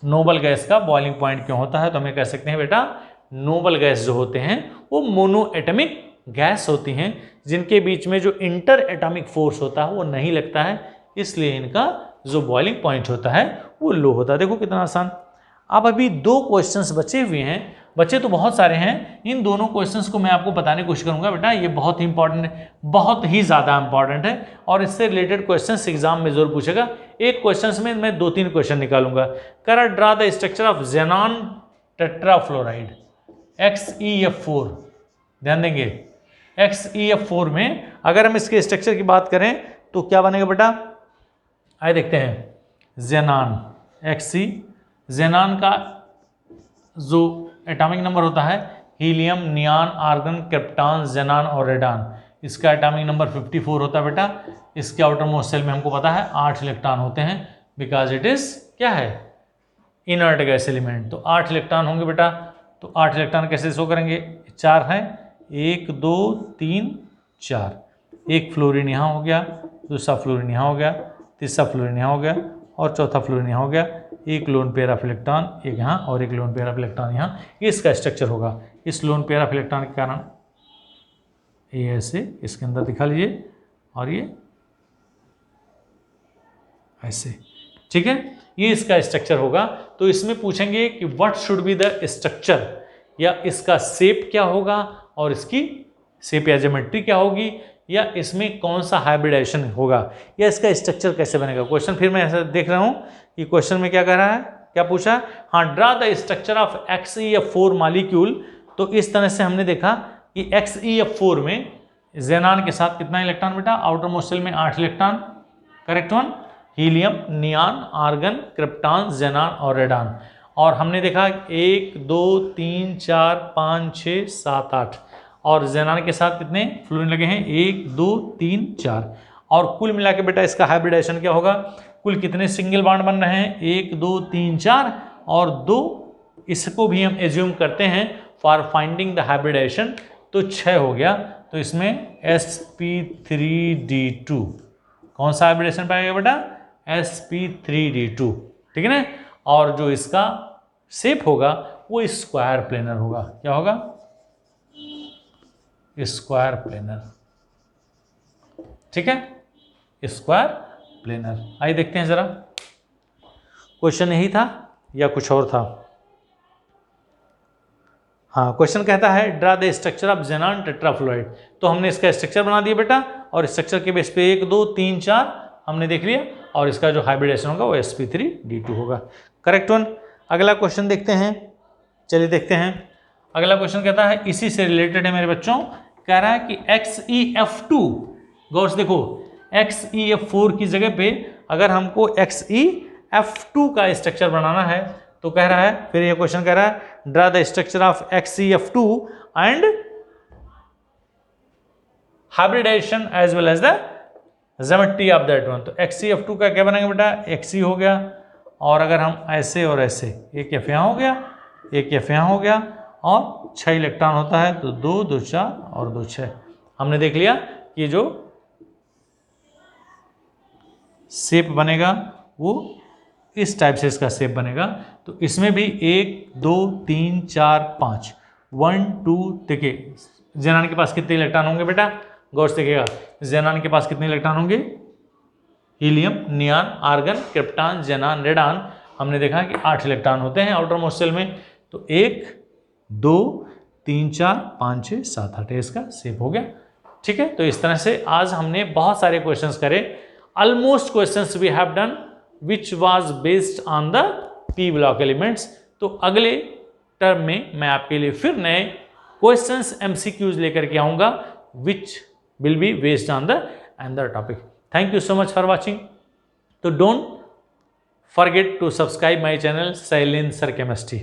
नोबल गैस का बॉइलिंग पॉइंट क्यों होता है? तो हम कह सकते हैं बेटा, नोबल गैस जो होते हैं वो मोनो एटमिक गैस होती हैं, जिनके बीच में जो इंटर एटॉमिक फोर्स होता है वो नहीं लगता है, इसलिए इनका जो बॉइलिंग पॉइंट होता है वो लो होता है। देखो कितना आसान। अब अभी 2 क्वेश्चंस बचे हुए हैं, बचे तो बहुत सारे हैं। इन दोनों क्वेश्चंस को मैं आपको बताने की कोशिश करूंगा बेटा, ये बहुत ही इंपॉर्टेंट है, बहुत ही ज़्यादा इंपॉर्टेंट है, और इससे रिलेटेड क्वेश्चंस एग्जाम में जरूर पूछेगा। एक क्वेश्चन में मैं 2-3 क्वेश्चन निकालूंगा। करा draw the structure of xenon tetrafluoride XeF4। ध्यान देंगे, XeF4 में अगर हम इसके स्ट्रक्चर की बात करें तो क्या बनेगा बेटा? आइए देखते हैं। ज़ेनॉन Xe, ज़ेनॉन का जो एटॉमिक नंबर होता है helium, neon, argon, krypton, xenon और रेडॉन, इसका एटॉमिक नंबर 54 होता है बेटा। इसके आउटर मोस्ट शेल में हमको पता है 8 इलेक्ट्रॉन होते हैं, बिकॉज इट इज क्या है? Inert gas element. तो 8 इलेक्ट्रॉन होंगे बेटा। तो 8 इलेक्ट्रॉन कैसे शो करेंगे? 4 है, 1 2 3 4। एक फ्लोरीन यहाँ हो गया, दूसरा फ्लोरीन यहाँ हो गया, तीसरा फ्लोरीन यहाँ हो गया और चौथा फ्लोरीन यहाँ हो गया। एक लोन पेयर ऑफ इलेक्ट्रॉन एक यहाँ और एक लोन पेयर ऑफ इलेक्ट्रॉन यहाँ, इसका स्ट्रक्चर होगा। इस लोन पेयर ऑफ इलेक्ट्रॉन के कारण ये ऐसे इसके अंदर दिखा लीजिए और ये ऐसे। ठीक है, ये इसका स्ट्रक्चर होगा। तो इसमें पूछेंगे कि what should be the structure, या इसका शेप क्या होगा और इसकी शेप या ज्योमेट्री क्या होगी, या इसमें कौन सा हाइब्रिडाइजेशन होगा, या इसका स्ट्रक्चर कैसे बनेगा। क्वेश्चन फिर मैं ऐसा देख रहा हूँ कि क्वेश्चन में क्या कह रहा है, क्या पूछा? हाँ, draw the structure of XeF4 molecule. तो इस तरह से हमने देखा कि XeF4 में ज़ेनॉन के साथ कितना इलेक्ट्रॉन बेटा? आउटर मोस्ट शेल में 8 electron, correct one. Helium, neon, argon, krypton, xenon और रेडॉन। और हमने देखा 1 2 3 4 5 6 7 8, और ज़ेनॉन के साथ कितने फ्लोरीन लगे हैं? 1 2 3 4। और कुल मिला के बेटा इसका हाइब्रिडाइजेशन क्या होगा? कुल कितने सिंगल बॉन्ड बन रहे हैं? 1 2 3 4 और 2, इसको भी हम एज्यूम करते हैं फॉर फाइंडिंग द हाइब्रिडाइजेशन, तो 6 हो गया। तो इसमें sp3d2 कौन सा हाइब्रिडेशन पाएगा बेटा? sp3d2। ठीक है ना? और जो इसका शेप होगा वो स्क्वायर प्लेनर होगा। क्या होगा? Square planar. ठीक है, स्क्वायर प्लेनर। आइए देखते हैं जरा, क्वेश्चन यही था या कुछ और था? हाँ, क्वेश्चन कहता है draw the structure of xenon tetrafluoride. तो हमने इसका स्ट्रक्चर बना दिया बेटा, और स्ट्रक्चर के बेस पे 1 2 3 4 हमने देख लिया, और इसका जो हाइब्रिडेशन होगा वो sp3d2 होगा। Correct one. अगला क्वेश्चन देखते हैं, चलिए देखते हैं। अगला क्वेश्चन कहता है, इसी से रिलेटेड है मेरे बच्चों, कह रहा है कि XeF2, गौर से देखो, XeF4 की जगह पे अगर हमको XeF2 का स्ट्रक्चर बनाना है तो कह रहा है, फिर ये क्वेश्चन कह रहा है draw the structure of XeF2 and hybridisation as well as the geometry of that one. तो XeF2 का क्या बनेगा बेटा, Xe हो गया, और अगर हम ऐसे और ऐसे, एक F यहाँ हो गया, एक F यहाँ हो गया, और 6 इलेक्ट्रॉन होता है तो 2 2 4 और 2 6। हमने देख लिया कि जो शेप बनेगा वो इस टाइप से इसका शेप बनेगा। तो इसमें भी 1 2 3 4 5 1 2, देखिए ज़ेनान के पास कितने इलेक्ट्रॉन होंगे बेटा, गौर से देखिएगा, ज़ेनान के पास कितने इलेक्ट्रॉन होंगे, helium, neon, argon, krypton, xenon, radon, हमने देखा कि 8 इलेक्ट्रॉन होते हैं आउटर मोस्ट शेल में। तो 1 2 3 4 5 6 7 8 इसका शेप हो गया। ठीक है, तो इस तरह से आज हमने बहुत सारे क्वेश्चंस करे। Almost questions we have done which was based on the p block elements. तो अगले टर्म में मैं आपके लिए फिर नए क्वेश्चंस MCQs लेकर के आऊंगा which will be based on the another topic. Thank you so much for watching. So don't forget to subscribe my channel Silent Sir Chemistry.